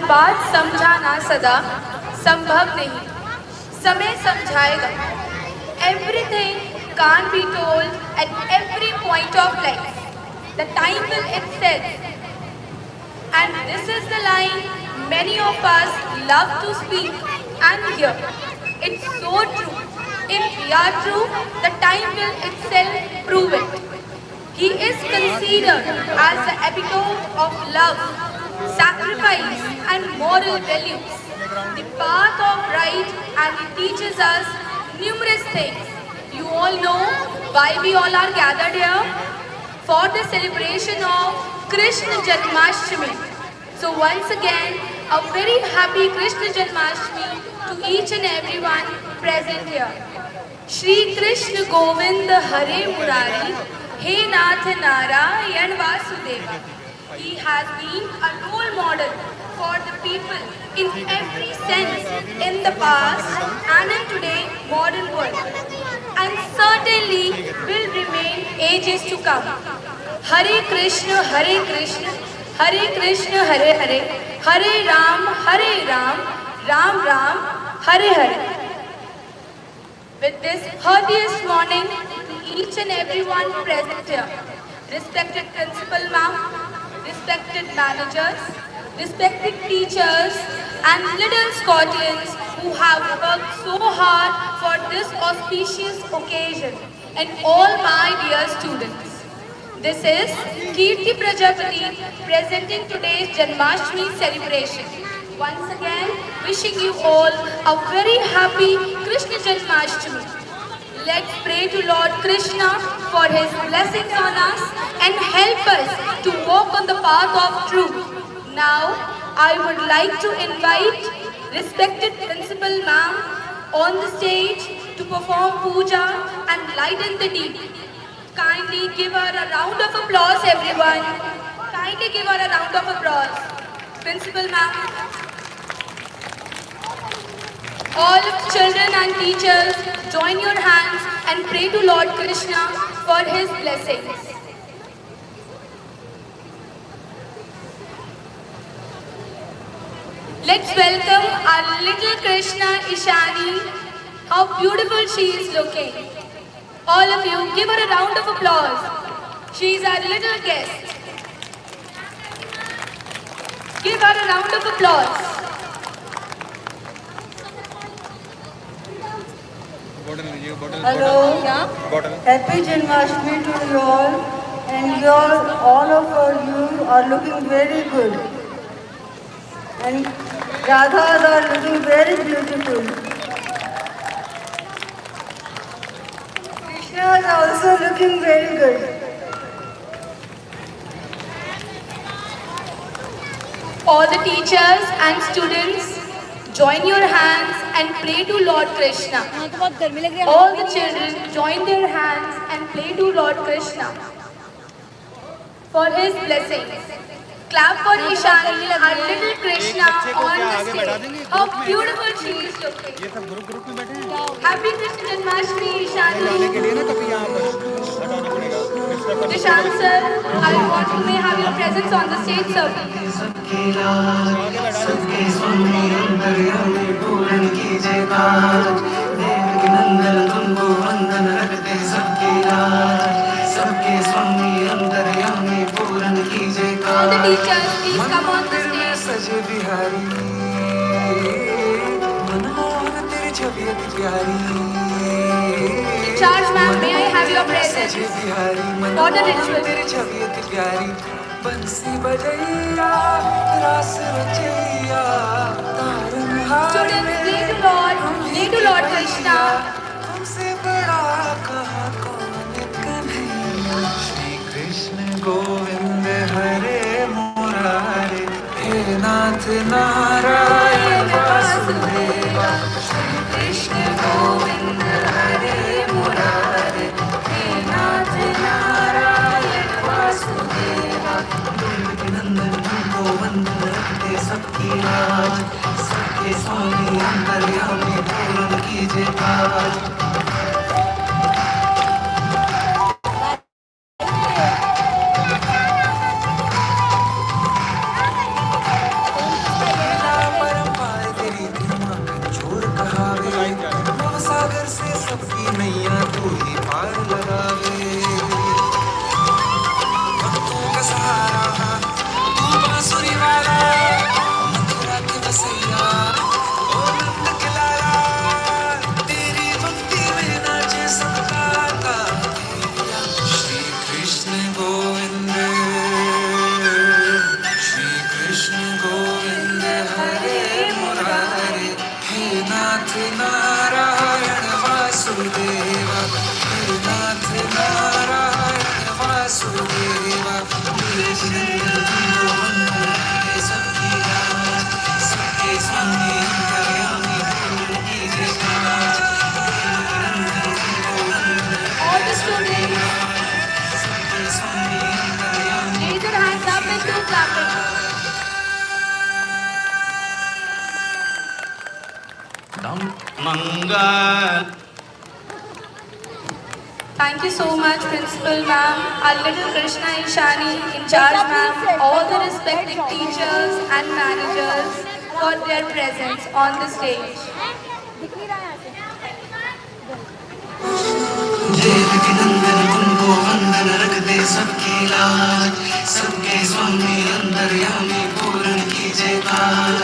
बात समझाना सदा संभव नहीं, समय समझाएगा। Everything can't be told at every point of life. The time will itself. And this is the line many of us love to speak and hear. It's so true. If we are true, the time will itself prove it. He is considered as the epitome of love, sacrifice, and moral values, the path of right, and he teaches us numerous things. You all know why we all are gathered here? For the celebration of Krishna Janmashtami. So once again, a very happy Krishna Janmashtami to each and everyone present here. Shri Krishna Govind Hare Murari, He Nath Narayan Vasudeva. He has been a role model for the people in every sense in the past and in today's modern world, and certainly will remain ages to come. Hare Krishna, Hare Krishna, Hare Krishna, Hare Hare, Hare Ram, Ram Ram, Hare Hare. With this heartiest morning to each and everyone present here, respected principal ma'am, respected managers, respected teachers, and little Scotians who have worked so hard for this auspicious occasion, and all my dear students. This is Kirti Prajapati presenting today's Janmashtami celebration. Once again, wishing you all a very happy Krishna Janmashtami. Let's pray to Lord Krishna for his blessings on us and help us to walk on the path of truth. Now, I would like to invite respected Principal Ma'am on the stage to perform puja and lighten the deep. Kindly give her a round of applause, everyone. Kindly give her a round of applause. Principal Ma'am. All children and teachers, join your hands and pray to Lord Krishna for his blessings. Let's welcome our little Krishna Ishani. How beautiful she is looking. All of you, give her a round of applause. She is our little guest. Give her a round of applause. Hello, happy Janmashtami to you all, and all of you are looking very good, and Radhas are looking very beautiful. Krishna is also looking very good. All the teachers and students, join your hands and pray to Lord Krishna. All the children, join their hands and pray to Lord Krishna for his blessings. Clap for Ishani, our little Krishna on the stage. How beautiful she is looking. Happy Krishna Janmashtami, Ishani. Dishant sir, I want to may have your presence on the stage, sir. All the teachers, please come on the stage. Charge ma'am, may I have your presence for the ritual? Students, pray to Lord Krishna. Shri Krishna Govind Hare Murari, He Nath Narayan Vasudeva. Shri Krishna Govind Hare Murari, He Nath Narayan Vasudeva. Devaki Nandan Govind Ragte Sabki Raj, Sabke Swami Antaryami Puran Kije Kaaj. सबकी नैया तू ही पार लगावे। भक्तों का सहारा तू बांसुरी वाला, मथुरा के बसैया ओ नंद के लाला, तेरी भक्ति में नाचे सबका काया। श्री कृष्ण गोविंद, श्री कृष्ण गोविंद हरे मुरारे, हे नाथ नारायण वासुदेवा, हे नाथ नारायण वासुदेवा, हे सबकी राज, सबके स्वामी अंतर्यामी, पूर्ण कीजिए काज। All the students, सबके स्वामी अंतर्यामी, raise your hands up and do clapping. Mangal. Thank you so much, Principal Ma'am, our little Krishna Ishani, in charge ma'am, all the respected teachers and managers for their presence on the stage. Devaki नंदन तुमको वंदन, रख दे सबकी लाज, सबके स्वामी अंतर्यामी, पूर्ण कीजिए काज।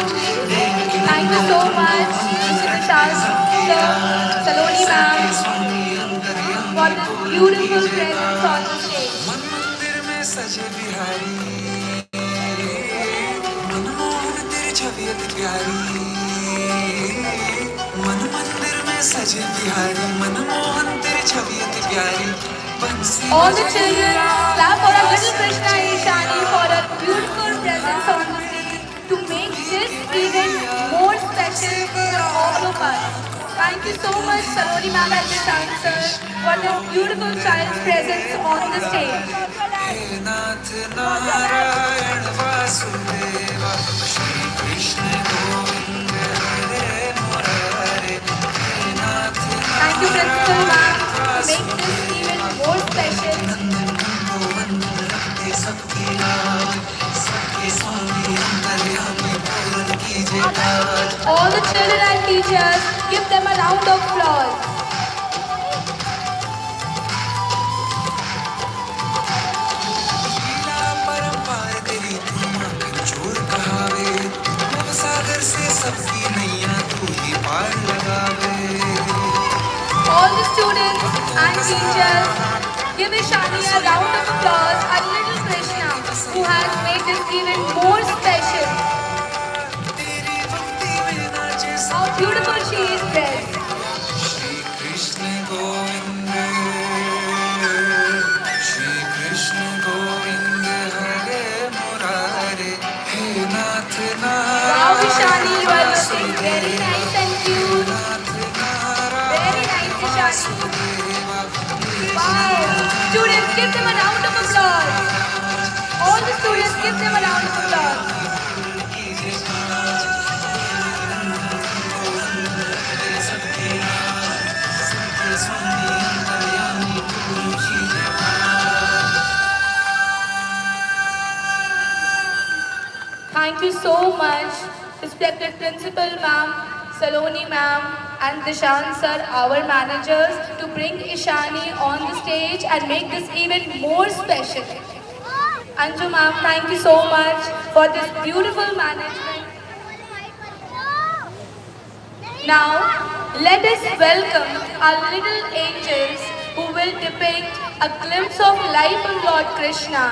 Devaki Thank you so much, Mr. Vishal Sir, Saloni ma'am, स्वामी अंतर्यामी, for this beautiful presence on the stage. मन मंदिर में सजे बिहारी, मनमोहन तेरी छवि अति प्यारी। मन मंदिर में सजे बिहारी, मनमोहन तेरी छवि अति प्यारी। बंसी All the children, clap for our little Krishna Ishani for a beautiful presence on the stage to make this event more special for all of us. Thank you so much, Saloni ma'am and Vishal sir, for this beautiful child's presence on the stage. हे नाथ नारायण वासुदेवा, श्री कृष्ण गोविंद हरे मुरारे, हे नाथ Thank you, Principal ma'am, to make this event more special. नंदन तुमको वंदन, रखते सबकी लाज, सबके स्वामी अंतर्यामी, पूर्ण कीजिए काज। All the children and teachers, give them a round of applause. लीला परंपार तेरी तू माखन चोर कहावे, भव सागर से सबकी नैया तू ही पार लगावे। All the students and teachers, give Ishani a round of applause, our little Krishna, who has made this event more special. तेरी भक्ति में नाचे How beautiful she is dressed. Shri Krishna Govind, Shri Krishna Govind हरे मुरारे, हे नाथ Wow, Ishani, you are looking Narayan very nice and cute. Nath Narayan Very nice, Ishani. Vasudeva, Wow. Students, give them a round of applause. All the students, give them a round of applause. कीजिए काज। सबके राज, सबके स्वामी अंतर्यामी, पूर्ण कीजिए काज। Thank you so much, respected Principal Ma'am, Saloni Ma'am, and Dishan Sir, our managers, to bring Ishani on the stage and make this event more special. Anju Ma'am, thank you so much for this beautiful management. Now, let us welcome our little angels who will depict a glimpse of life of Lord Krishna.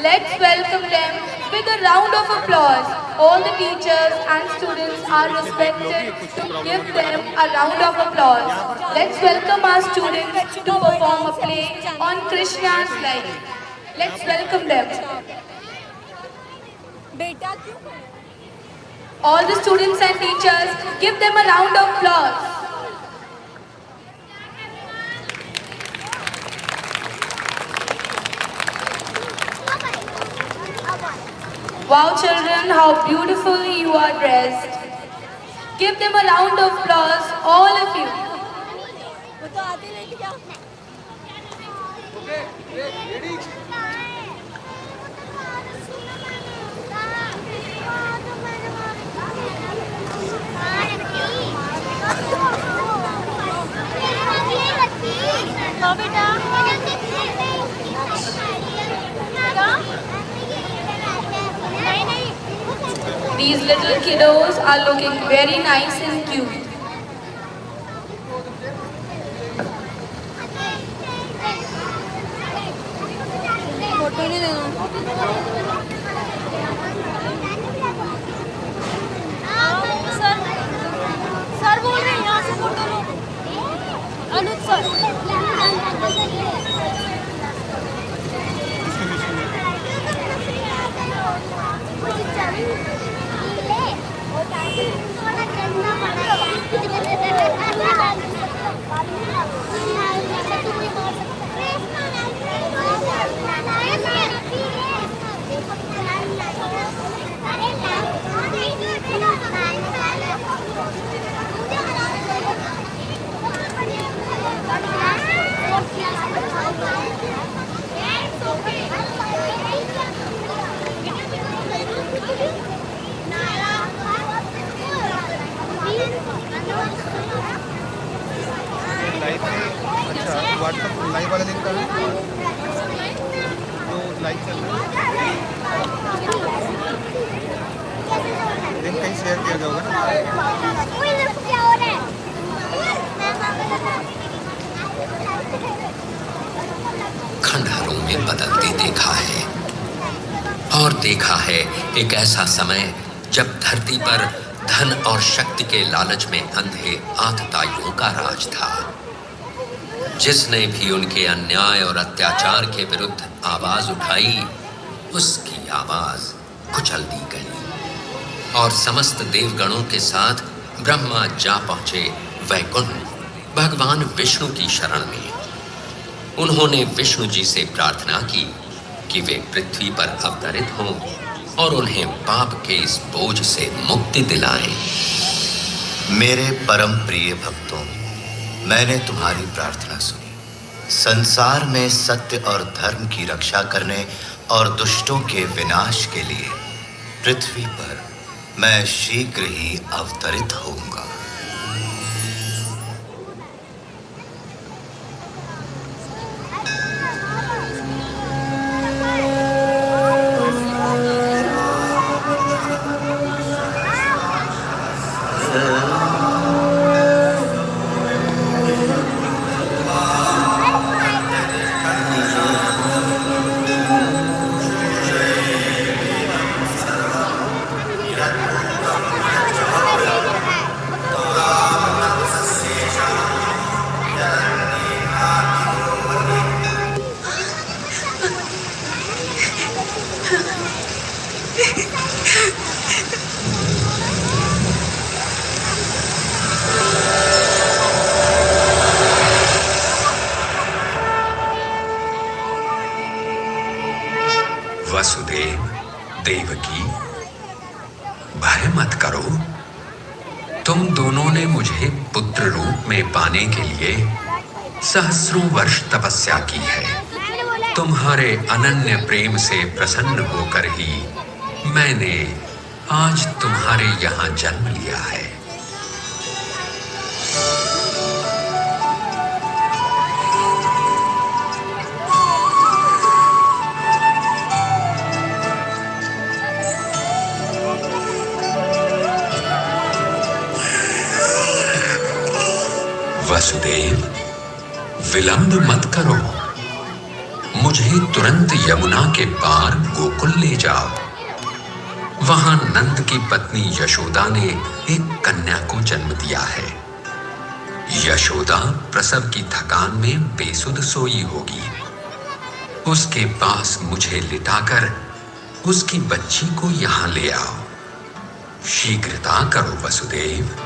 Let's welcome them with a round of applause. All the teachers and students are respected to give them a round of applause. Let's welcome our students to perform a play on Krishna's life. Let's welcome them. बेटा क्यों All the students and teachers, give them a round of applause. Wow, children, how beautifully you are dressed. Give them a round of applause, all of you. वो तो आते late गया Thank you. लो बेटा क्या नहीं नहीं These little kiddos are looking very nice and cute. Photo नहीं लेना सर सर बोल रहे हैं यहाँ से फोटो लो अनुज सर व्हाट्सएप लाइव वाला लिंक है तो लाइव चल रहा है लिंक कहीं शेयर किया जाएगा ना खंडहरों में बदलते देखा है और देखा है एक ऐसा समय जब धरती पर धन और शक्ति के लालच में अंधे आतताइयों का राज था। जिसने भी उनके अन्याय और अत्याचार के विरुद्ध आवाज उठाई उसकी आवाज कुचल दी गई और समस्त देवगणों के साथ ब्रह्मा जा पहुंचे वैकुंठ भगवान विष्णु की शरण में। उन्होंने विष्णु जी से प्रार्थना की कि वे पृथ्वी पर अवतरित हों और उन्हें पाप के इस बोझ से मुक्ति दिलाएं। मेरे परम प्रिय भक्तों, मैंने तुम्हारी प्रार्थना सुनी। संसार में सत्य और धर्म की रक्षा करने और दुष्टों के विनाश के लिए पृथ्वी पर मैं शीघ्र ही अवतरित होऊंगा। वसुदेव देवकी, भय मत करो। तुम दोनों ने मुझे पुत्र रूप में पाने के लिए सहस्रों वर्ष तपस्या की है। तुम्हारे अनन्य प्रेम से प्रसन्न होकर ही मैंने आज तुम्हारे यहाँ जन्म लिया है। वसुदेव, विलंब मत करो। मुझे तुरंत यमुना के पार गोकुल ले जाओ। वहां नंद की पत्नी यशोदा ने एक कन्या को जन्म दिया है। यशोदा प्रसव की थकान में बेसुध सोई होगी। उसके पास मुझे लिटाकर उसकी बच्ची को यहां ले आओ। शीघ्रता करो वसुदेव।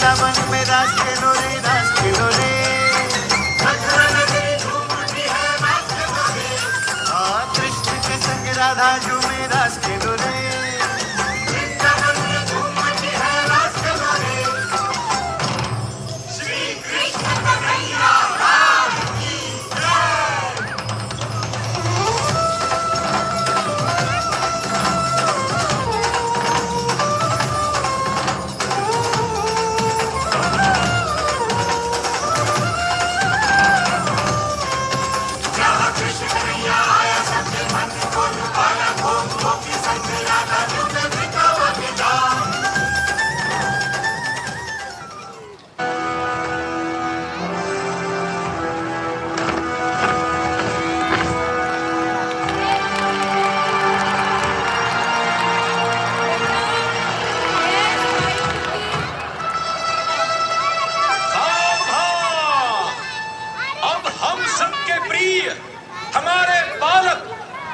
वृंदावन में रास खेलो रे, रास खेलो रे। हाँ, कृष्ण के संग राधा झूमे, रास खेलो रे।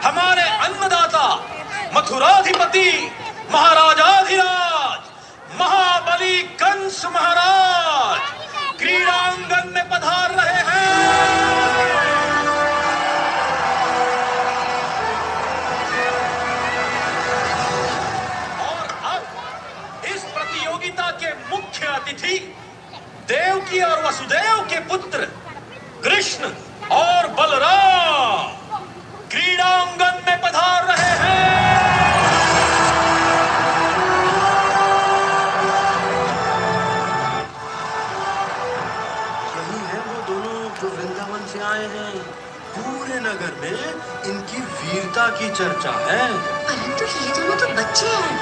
हमारे अन्नदाता, मथुराधिपति, महाराजाधिराज, महाबली कंस महाराज क्रीड़ांगन में पधार रहे हैं। और अब इस प्रतियोगिता के मुख्य अतिथि देवकी और वसुदेव के पुत्र कृष्ण और बलराम क्रीड़ांगन में पधार रहे हैं। यही है वो दोनों जो वृंदावन से आए हैं। पूरे नगर में इनकी वीरता की चर्चा है। परंतु ये दोनों तो बच्चे हैं।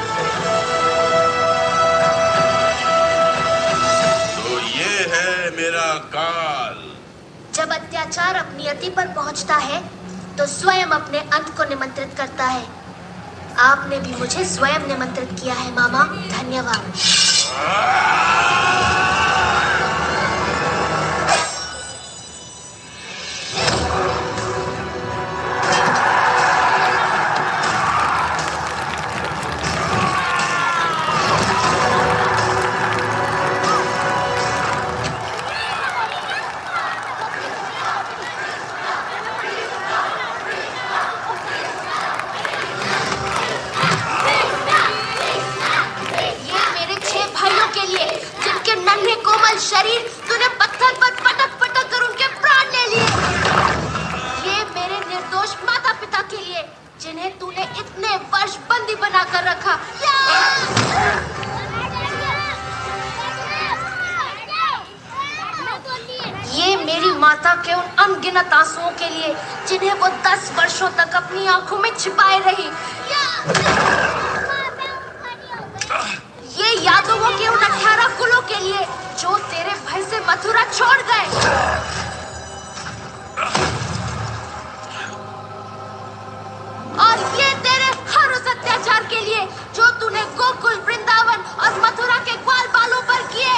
तो ये है मेरा काल। जब अत्याचार अपनी अति पर पहुंचता है तो स्वयं अपने अंत को निमंत्रित करता है। आपने भी मुझे स्वयं निमंत्रित किया है मामा, धन्यवाद। शरीर तूने पत्थर पर पटक पटक कर उनके प्राण ले लिए। ये मेरे निर्दोष माता पिता के लिए जिन्हें तूने इतने वर्ष बंदी बनाकर रखा। ये मेरी माता के उन अनगिनत आंसुओं के लिए जिन्हें वो 10 वर्षों तक अपनी आंखों में छिपाए रही। ये यादवों के उन 18 कुलों के लिए जो तेरे भय से मथुरा छोड़ गए। और ये तेरे हर उस अत्याचार के लिए जो तूने गोकुल, वृंदावन और मथुरा के ग्वाल बालों पर किए।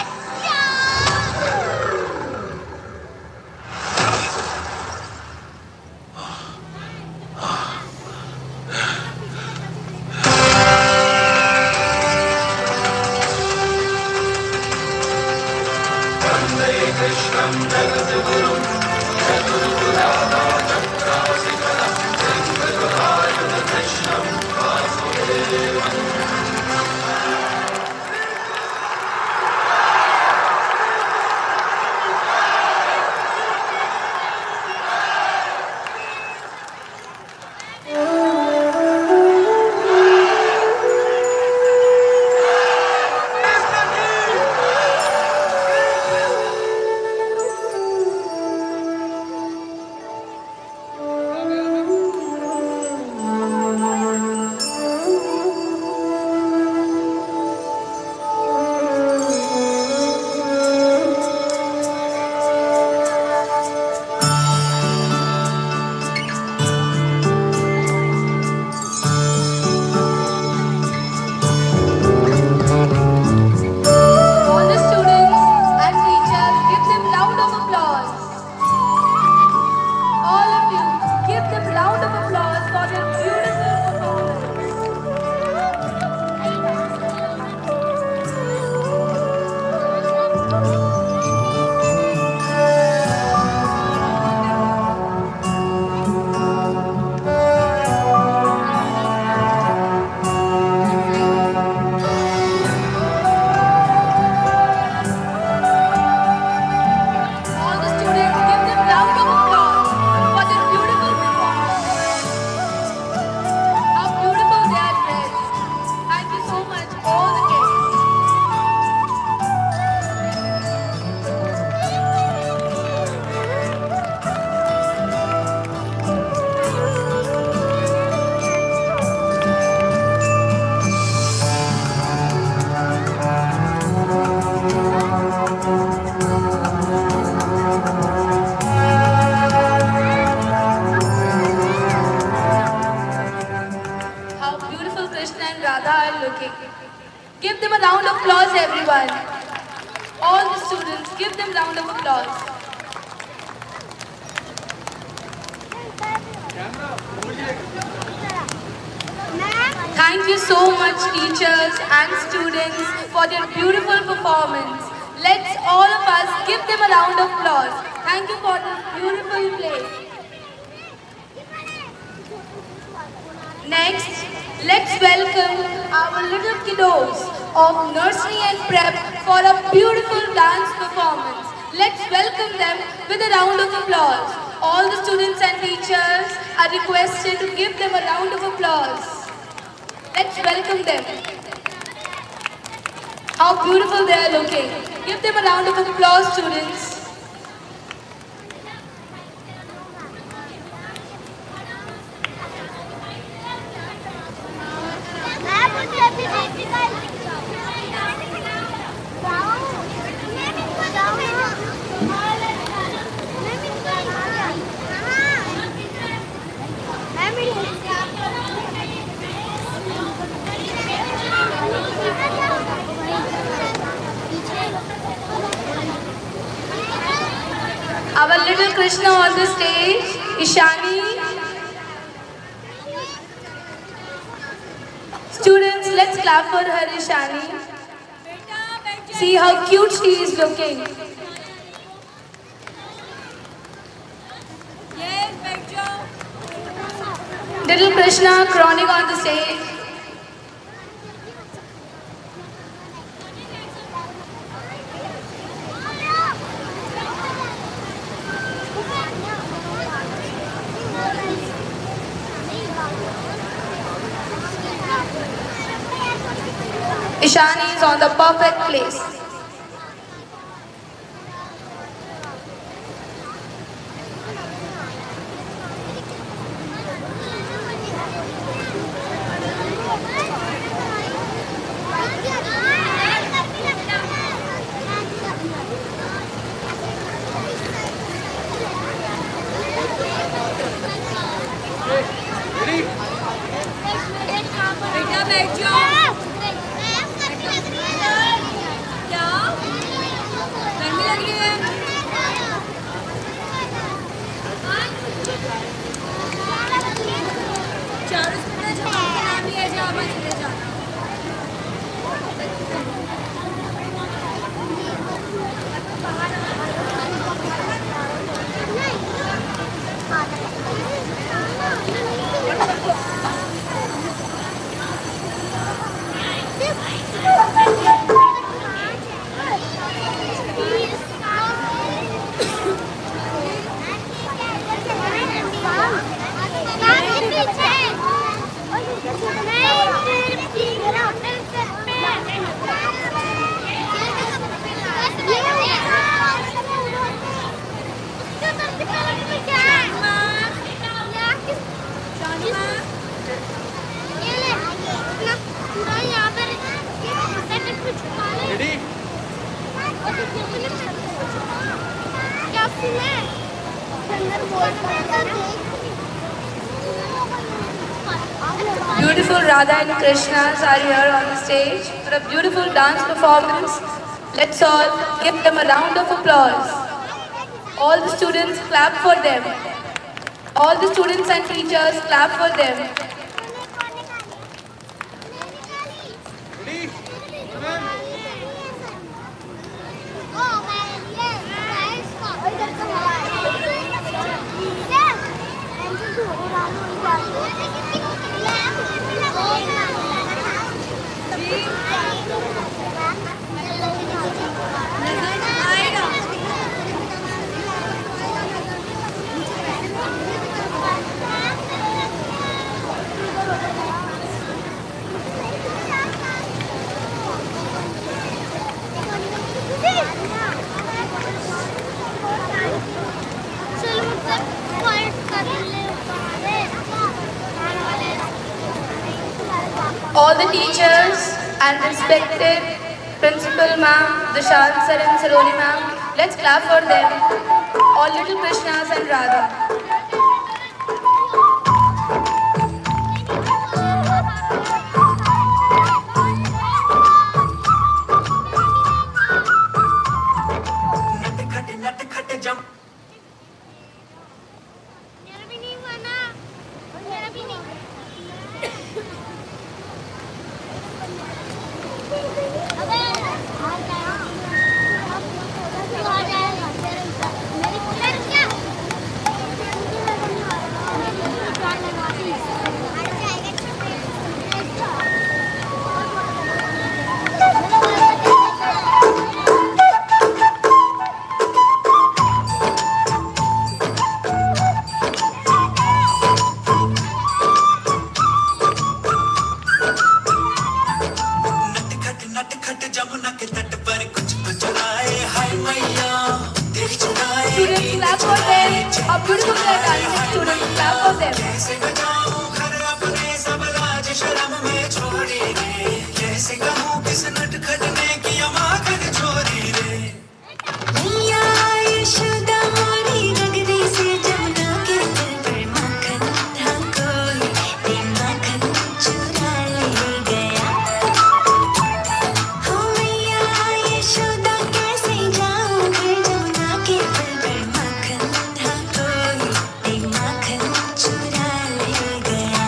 little Krishna and Radha are looking. Give them a round of applause, everyone. All the students, give them a round of applause. Thank you so much, teachers and students, for their beautiful performance. Let's all of us give them a round of applause. Thank you for this beautiful play. Next, let's welcome our little kiddos of nursery and prep for a beautiful dance performance. Let's welcome them with a round of applause. All the students and teachers are requested to give them a round of applause. Let's welcome them. How beautiful they are looking. Give them a round of applause, students. Our little Krishna on the stage, Ishani. Students, let's clap for her, Ishani. See how cute she is looking. Little Krishna crowning on the stage. Ishani is on the perfect place. बेटा बैठ जाओ। क्या गर्मी लग रही है? चारों scooter जमा के नाम लिया जाओ, मैं चले जाओ। Beautiful Radha and Krishnas are here on the stage for a beautiful dance performance. Let's all give them a round of applause. All the students clap for them. All the students and teachers clap for them. All the teachers and respected Principal Ma'am, Dishant Sir and Saloni Ma'am, let's clap for them. All little Krishnas and Radha. them. कैसे बचाऊं घर अपने सब लाज शर्म में छोड़ी रे, कैसे कहूँ किस नटखट ने किया माखन चोरी रे। मैया यशोदा मोरी गगरी से जमुना के तल पर माखन था कोई, ते माखन चुरा ले गया। हो मैया यशोदा कैसे जाऊं घर जमुना के तल पर माखन था कोई, ते माखन चुरा ले गया।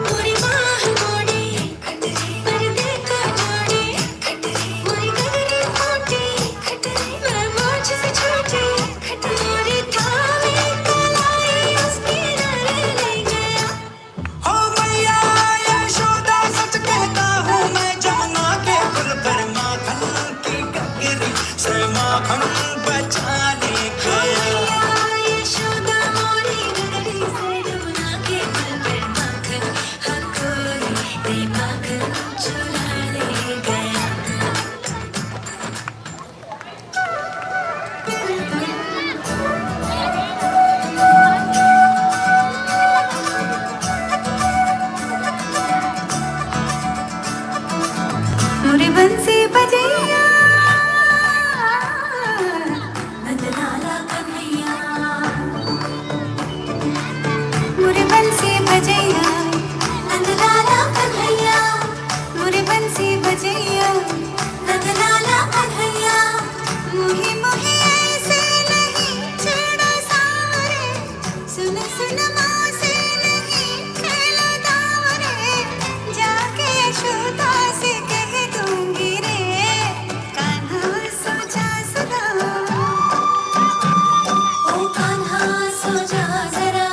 मोरी बाह मोड़ी खटरी पर्दे को जोड़ी खटरी, मोरी गगरी फूटी खटरी, मैं बोझ से छूटी खटरी, मोरी थामे कलाई उसकी नारे ले गया। हो मैया यशोदा सच कहता हूँ मैं, जमुना के पुल पर माखन की गगरी से माखन बचा ले गया। मैया यशोदा मोरी गगरी से जमुना के पुल पर माखन हा कोई, ते माखन चुरा ले गया। मोरे बंसी बजैया नंदलाला कन्हैया, मोरे बंसी बजैया नंदलाला कन्हैया, मोरे बंसी बजैया नंदलाला कन्हैया। मोही मोही ऐसे नहीं छेड़ा सावरे, सुन सुन मौसी नहीं खेला दावरे, जाके यशोदा से कह दूंगी रे, कान्हा सो जा सदा। ओ कान्हा सो जा जरा,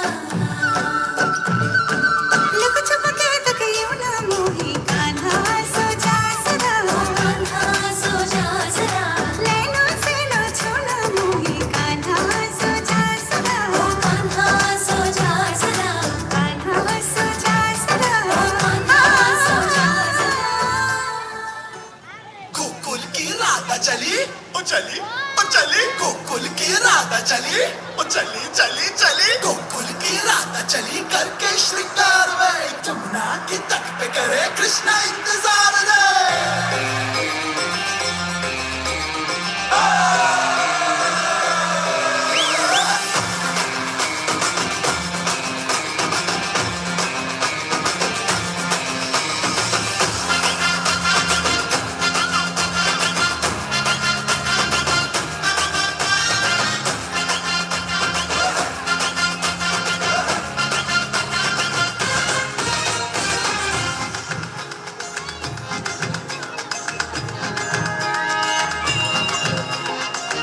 लुक छुप के तक यूं ना मोही, कान्हा सो जा सदा। ओ कान्हा सो जा जरा, नैनों से ना छूना मोही, कान्हा सो जा सदा। ओ कान्हा सो जा जरा, कान्हा सो जा सदा। ओ कान्हा सो जा जरा। गोकुल की राधा चली ओ चली ओ चली, गोकुल की राधा चली ओ चली चली चली, गोकुल की राधा चली करके श्रृंगार वे, जमुना के तट पे करे कृष्णा इंतजार रे।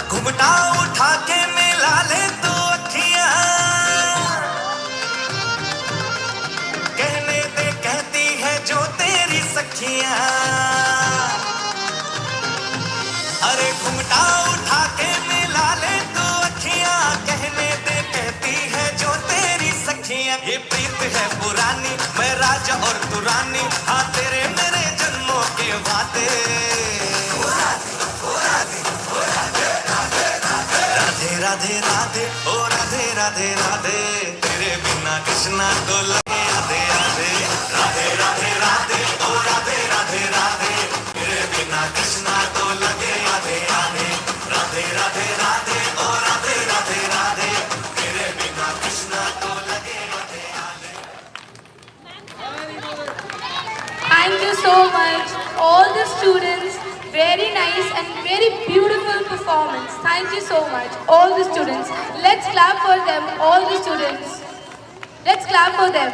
घुमटा उठा के मिला ले तो अखियां, कहने दे कहती है जो तेरी सखियां। अरे घुमटा उठा के मिला ले तो अखियां, कहने दे कहती है जो तेरी सखियां। ये प्रीत है पुरानी, मैं राजा और तू रानी, हाँ तेरे मेरे जन्मों के वादे। राधे राधे राधे ओ राधे राधे राधे, तेरे बिना कृष्णा तो लगे आधे आधे। राधे राधे राधे ओ राधे राधे राधे, तेरे बिना कृष्णा तो लगे आधे आधे। राधे राधे राधे ओ राधे राधे राधे, तेरे बिना कृष्णा तो लगे आधे आधे। Thank you so much, all the students. Very nice and very beautiful performance. Thank you so much, all the students. Let's clap for them, all the students. Let's clap for them.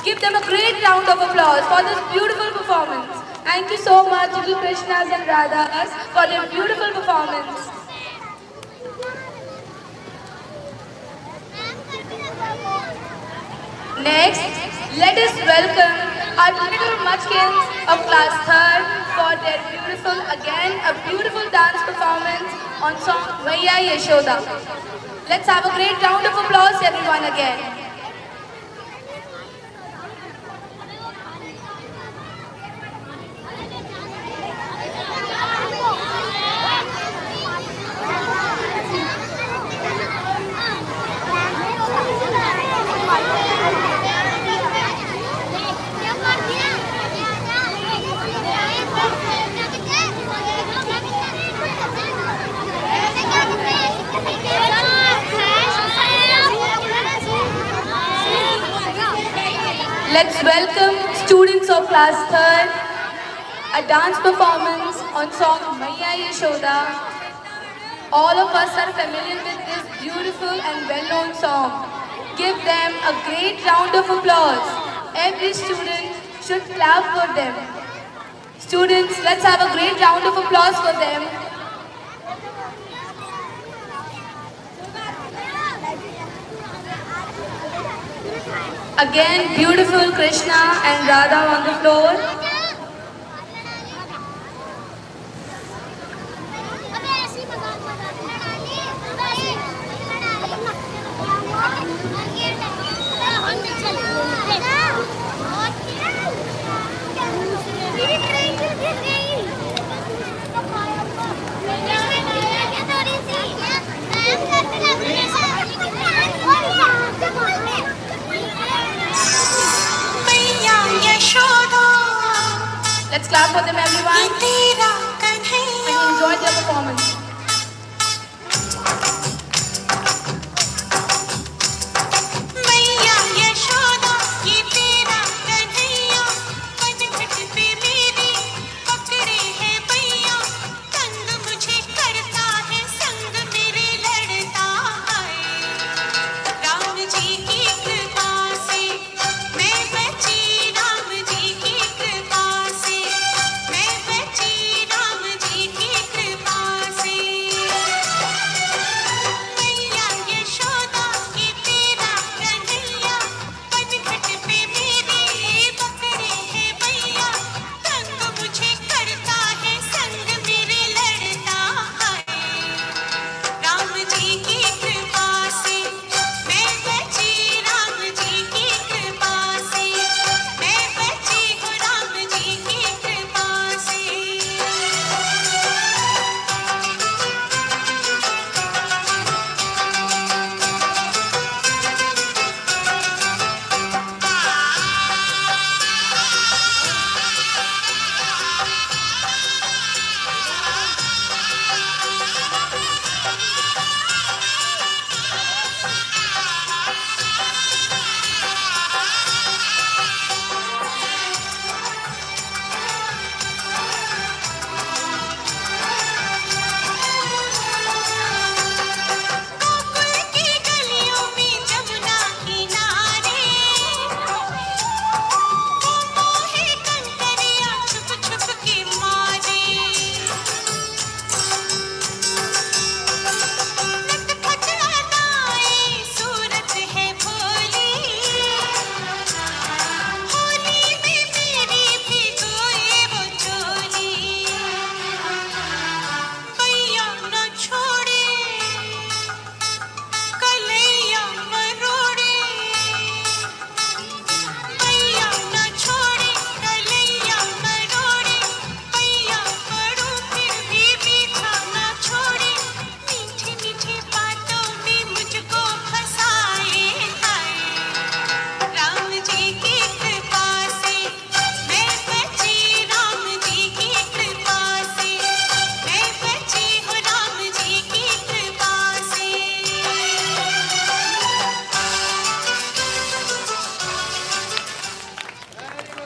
Give them a great round of applause for this beautiful performance. Thank you so much, little Krishnas and Radhas, for their beautiful performance. Next, let us welcome our little Munchkins of class 3rd for their beautiful, again, a beautiful dance performance on song Maiya Yashoda. Let's have a great round of applause, everyone, again. welcome students of class 3rd, a dance performance on song Maiya Yashoda. All of us are familiar with this beautiful and well-known song. Give them a great round of applause. Every student should clap for them. Students, let's have a great round of applause for them. Again, beautiful Krishna and Radha on the floor. Let's clap for them, everyone, and enjoy their performance.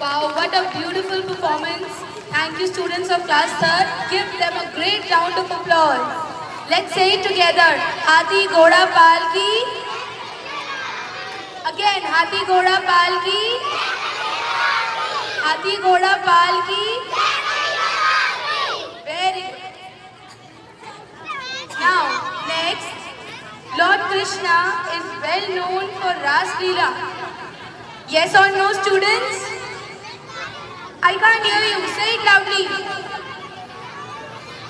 Wow, what a beautiful performance. Thank you, students of class 3rd. Give them a great round of applause. Let's say it together. Hathi Ghoda Pal ki. Again, Hathi Ghoda Pal ki. Hathi Ghoda Pal ki. Very good. Now, next, Lord Krishna is well known for Ras Leela. Yes or no, students? I can't hear you. Say it loudly.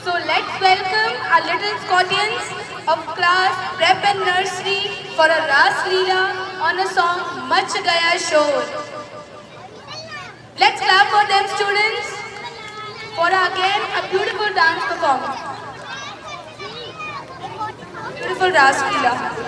So let's welcome our little Scotians of class prep and nursery for a Ras Leela on a song Mach Gaya Shor. Let's clap for them, students, for again a beautiful dance performance. Beautiful Ras Leela.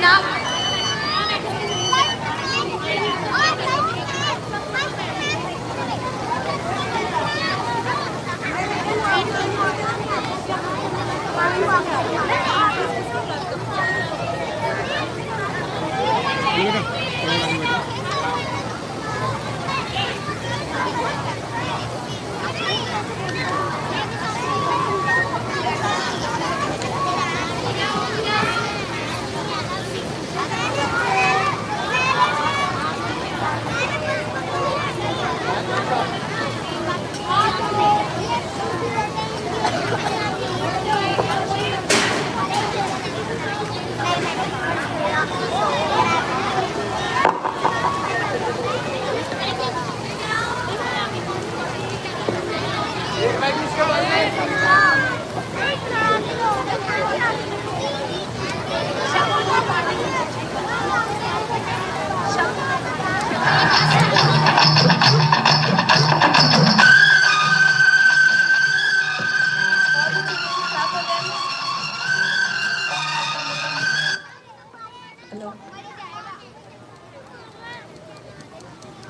ना।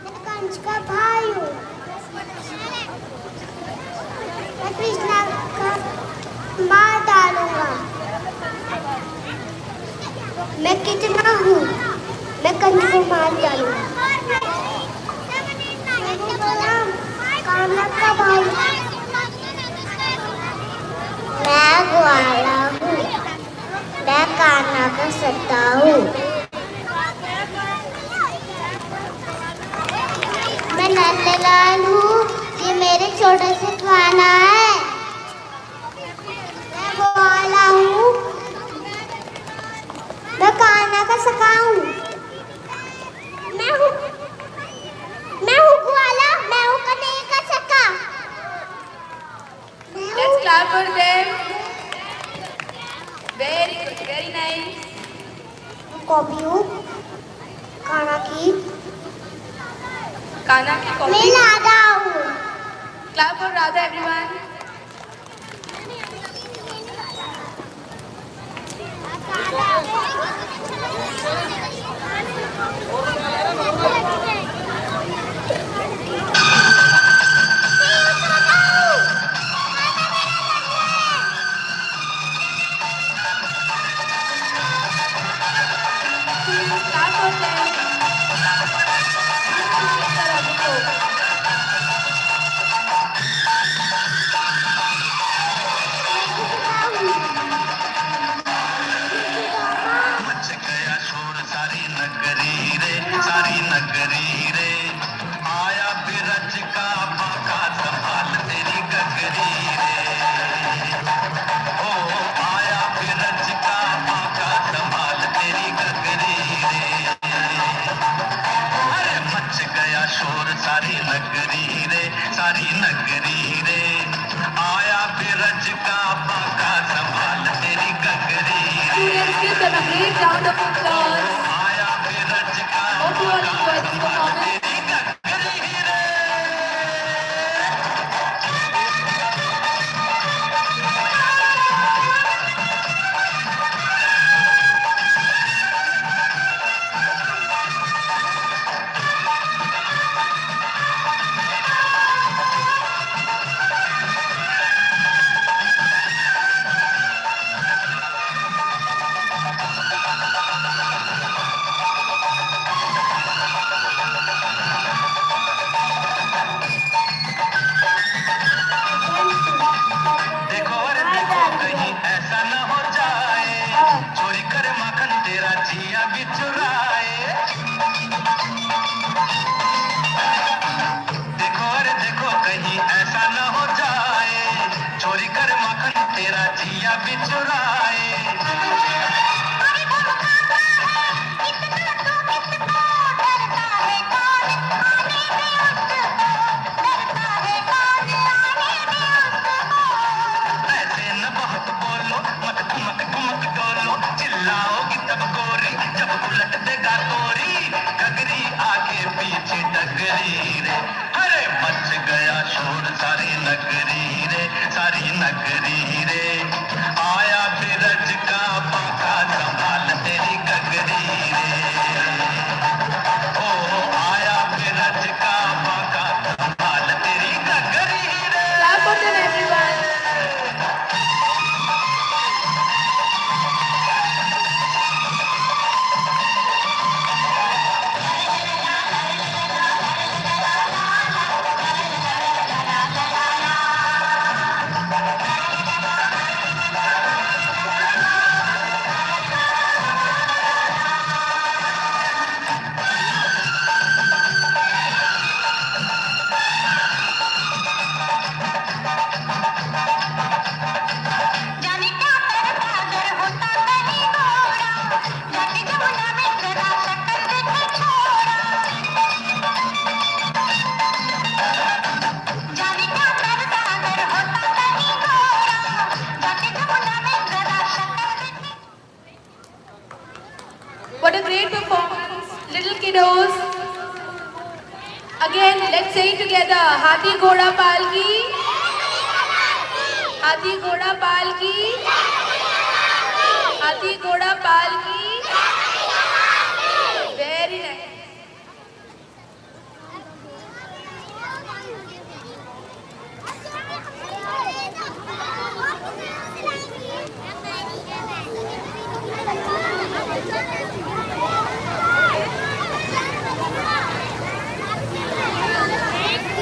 मैं कंस का भाई हूँ। मैं कृष्णा का मार डालूंगा। मैं कितना हूँ? मैं कंस को मार डालूंगा। कान्हा का भाई। मैं ग्वाला हूँ। मैं कान्हा का सत्ता हूँ। मैं नंदलाल हूँ। ये मेरे छोटे से कान्हा है। मैं ग्वाला हूँ। मैं कान्हा का सखा हूँ। मैं हूँ ग्वाला। मैं हूँ कन्हैया का सखा। Let's clap for them. Very good, very nice. Copy हूँ कान्हा की। कान्हा की मैं कॉपी. राधा हूँ। Clap for Radha, everyone. Clap for them. Much गया शोर सारी नगरी रे, सारी नगरी रे। आया बिरज का बाका संभाल तेरी गगरी रे। ओ आया बिरज का बाका संभाल तेरी गगरी रे। अरे मच गया शोर सारी नगरी रे, सारी नगरी रे। आया बिरज का बाका संभाल तेरी गगरी रे। Students, give them a great round of applause. आया बिरज का Hope you all enjoyed the performance. तेरी गगरी रे। देखो रे देखो कहीं ऐसा न हो जाए, चोरी करे माखन तेरा जिया भी चुराए। देखो रे देखो कहीं ऐसा न हो जाए, चोरी करे माखन तेरा जिया भी चुराए। ऐसे न बहुत बोलो, मत ठुमक ठुमक डोलो। चिल्लाओगी तब गोरी जब उलट देगा तोरी। गगरी आगे पीछे डगरी रे। अरे मच गया शोर सारी नगरी रे, सारी नगरी रे। आया बिरज का बाका संभाल तेरी गगरी What a great performance, little kiddos. Again, let's say it together. Hathi Ghoda Palki. Hathi Ghoda Palki. Hathi Ghoda Palki. Very nice.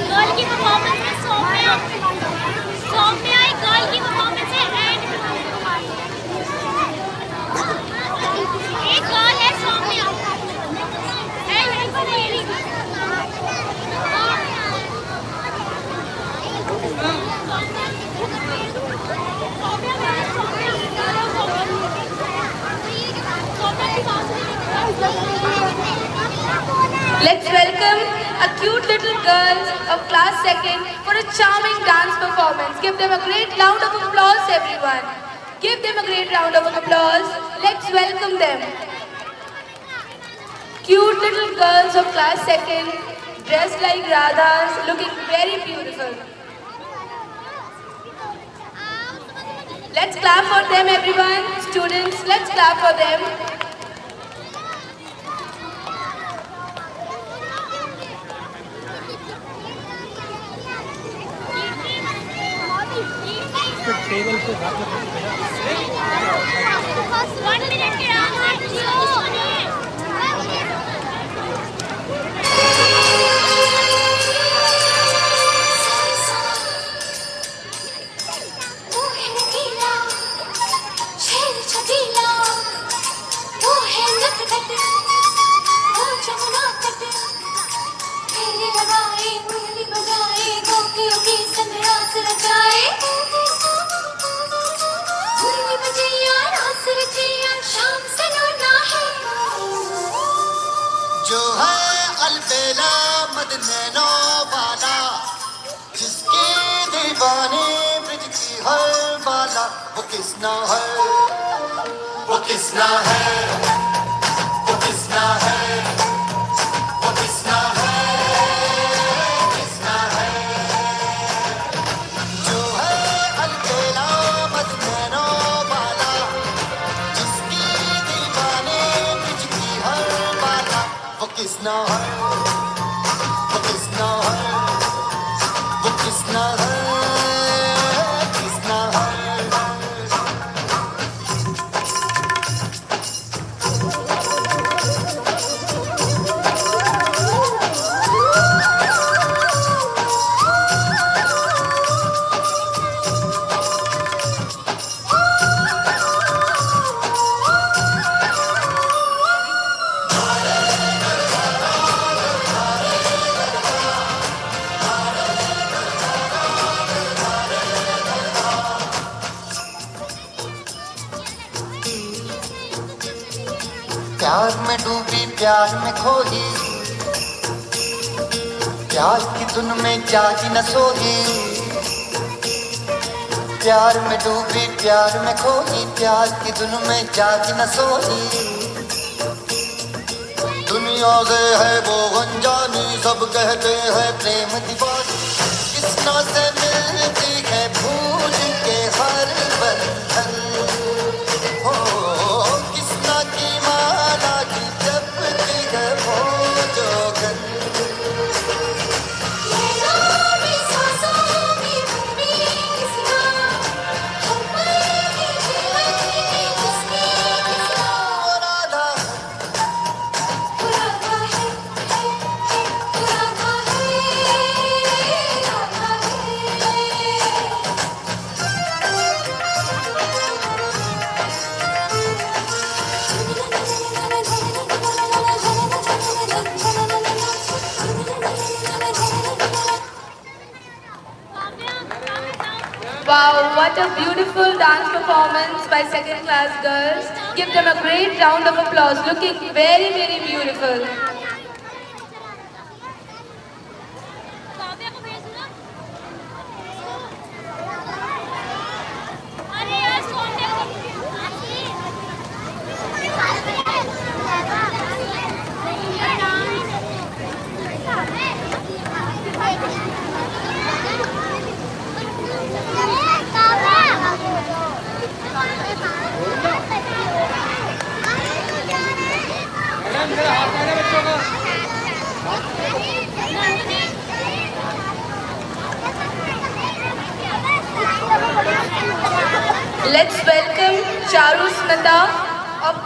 Girl की परफॉर्मेंस में सौम्या एक गर्ल की परफॉर्मेंस है एंड एक गर्ल है Saumya Let's welcome a cute little girl of class 2nd for a charming dance performance. Give them a great round of applause, everyone. Give them a great round of applause. Let's welcome them. Cute little girls of class 2nd, dressed like Radhas, looking very beautiful. Let's clap for them, everyone. Students, let's clap for them. Table पे बात one minute के जो है अलबेला मदनैनो वाला, जिसकी दीवानी bridge की हर बाला, वो किसना है, वो किसना है, वो किसना है, वो किसना है, किसना है। जो है अलबेला मदनैनो वाला, जिसकी दीवानी ब्रिज की हर बाला, वो किसना है, वो किसना है, वो किसना है, किसना है। प्यार में डूबी प्यार में खोई, प्यार की धुन में जागी न सोई। प्यार में डूबी प्यार में खोई, प्यार की धुन में जागी न सोई। दुनिया से है वो अनजानी, सब कहते हैं प्रेम दीवानी। किसना से मिलती है भूल के हर बंधन, हो किसना की माला की जपती है वो जोगन। Wow, what a beautiful dance performance by second class girls. Give them a great round of applause. Looking very, very beautiful. Kavya को भेज दो। अरे यार सौम्या को Let's welcome Charu Smita of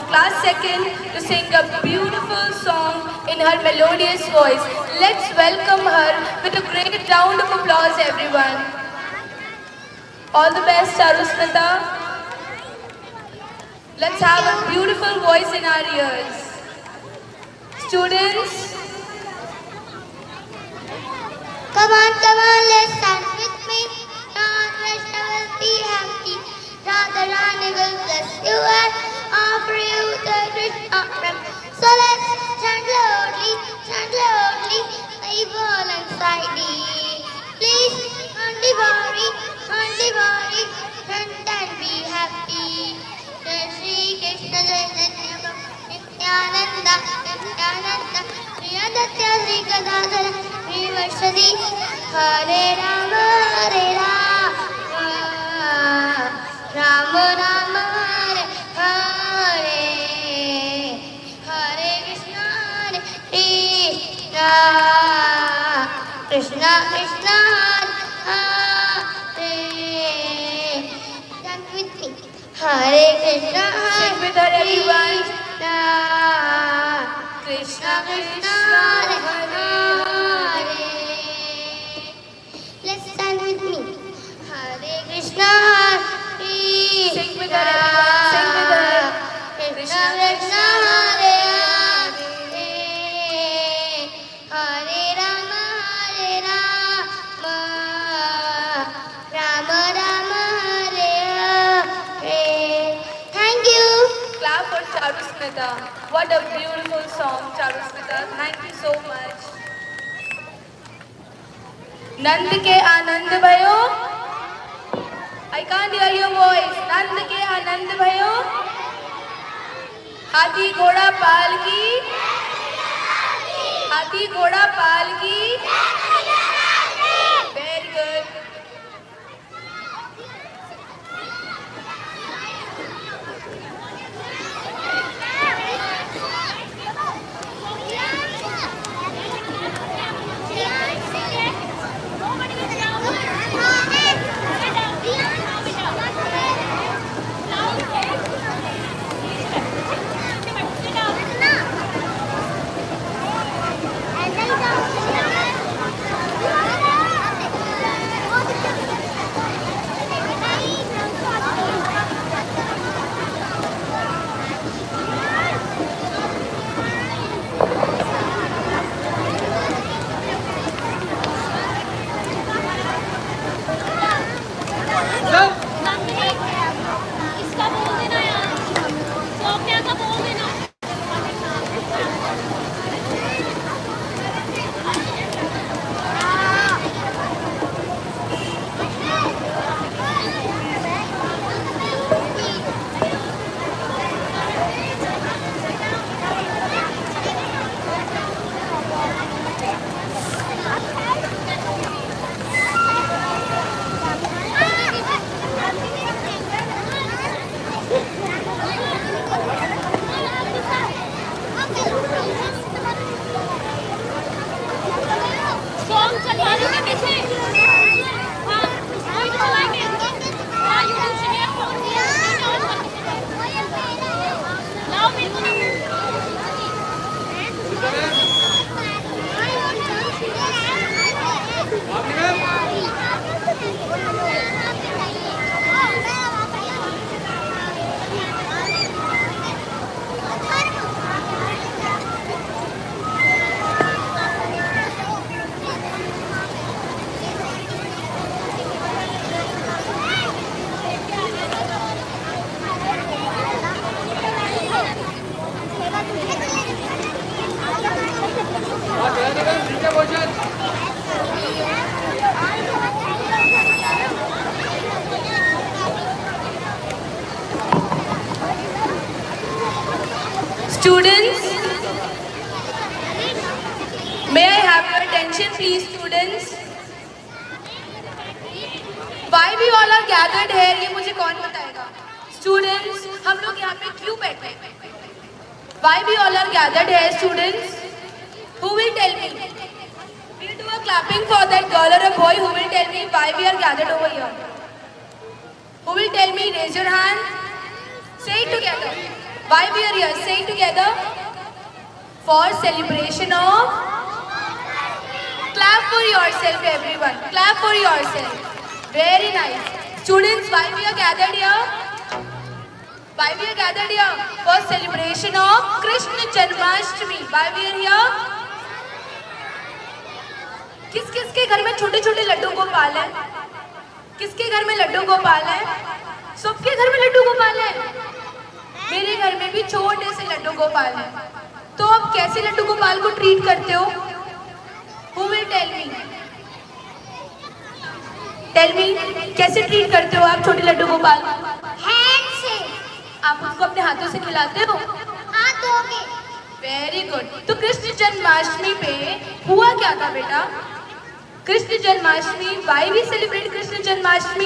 class 2nd to sing a beautiful song in her melodious voice. Let's welcome her with a great round of applause, everyone. All the best, Charu Smita. Let's have a beautiful voice in our ears. Students, Come on, let's stand with me. Ram Krishna will be happy. Radha Rani will bless you and offer you the Krishna prem. So let's chant loudly, Sai alongside me. Please, on Diwali, chant and be happy. Jai Shri Krishna Chaitanya Prabhu Nityananda, Shri Aditya Shri Gadadhara Shri Varshadi Hare Rama, Rama Rama Hare Hare, Hare Krishna Krishna Krishna Hare. Chant with me. Hare Krishna, sing with her, everyone. Krishna Krishna, Hare Hare. Let's stand with me. Hare Krishna, Sing with her, everyone. Sing with her. Krishna Krishna, Hare Hare. Hare Rama, Rama Rama, Hare Hare. Thank you. Clap for Charu Smita. What a beautiful song, Charu Smita. Thank you so much. नंद के आनंद भयो. I can't hear your voice. नंद के आनंद भयो. हाथी घोड़ा पाल की. हाथी घोड़ा पाल की. Very good. इसका बोल देना यार, सोफिया का बोल देना. सॉन्ग चलवाने के पीछे हाँ स्पीड चलाएंगे. हाँ यूट्यूब से मेरा फोन लाओ मेरे को. Students, may I have your attention please, students? Why we all are gathered here, ये मुझे कौन बताएगा? Students, हम लोग यहाँ पे क्यों बैठे हैं? Why we all are gathered here, students? Who will tell me? We'll do a clapping for that girl or a boy who will tell me why we are gathered over here. Who will tell me? Raise your hand. Say it together. Why we are here? Say it together. For celebration of. Clap for yourself, everyone. Clap for yourself. Very nice. Students, why we are gathered here? Why we are gathered here? For celebration of Krishna Janmashtami. Why we are here? किस किस के घर में छोटे छोटे लड्डू गोपाल है? किसके घर में लड्डू गोपाल है? सबके घर में लड्डू गोपाल है। मेरे घर में भी छोटे से लड्डू गोपाल है। तो आप कैसे लड्डू गोपाल को ट्रीट करते हो? Who will tell me? Tell me, कैसे ट्रीट करते हो आप छोटे लड्डू गोपाल? हैंड से। आप उसको अपने हाथों से खिलाते हो? हाथों के। Very good. तो कृष्ण जन्माष्टमी पे हुआ क्या था बेटा? Krishna Janmashtami, why we celebrate Krishna Janmashtami?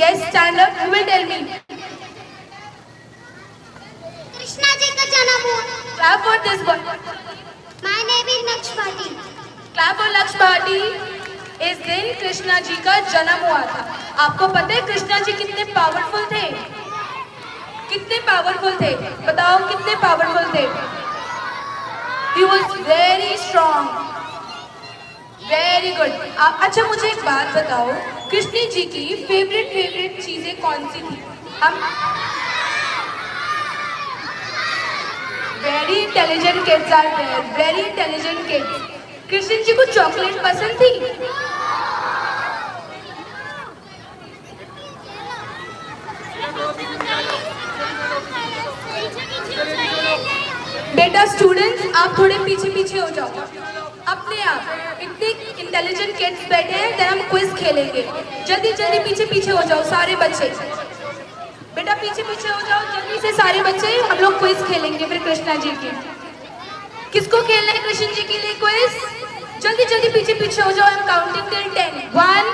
Yes, stand up. Who will tell me? Krishna ji का जन्म हुआ। Clap for this one. My name is Nakshpati. Clap for Lakshpati. इस दिन कृष्णा जी का जन्म हुआ था। आपको पता है कृष्णा जी कितने पावरफुल थे? कितने पावरफुल थे? बताओ कितने पावरफुल थे? He was very strong. Very good. अच्छा मुझे एक बात बताओ, कृष्ण जी की फेवरेट चीजें कौन सी थी? हम very intelligent kids are there, very intelligent kids. Krishna ji को चॉकलेट पसंद थी? बेटा स्टूडेंट्स आप थोड़े पीछे पीछे हो जाओ अपने आप। इतने इंटेलिजेंट किड्स बैठे हैं, देन हम क्विज खेलेंगे। जल्दी जल्दी पीछे पीछे हो जाओ सारे बच्चे। बेटा पीछे पीछे हो जाओ जल्दी से सारे बच्चे, हम लोग क्विज खेलेंगे फिर कृष्णा जी की। किसको खेलना है कृष्ण जी के लिए क्विज? जल्दी जल्दी पीछे पीछे हो जाओ। I am counting till 10। 1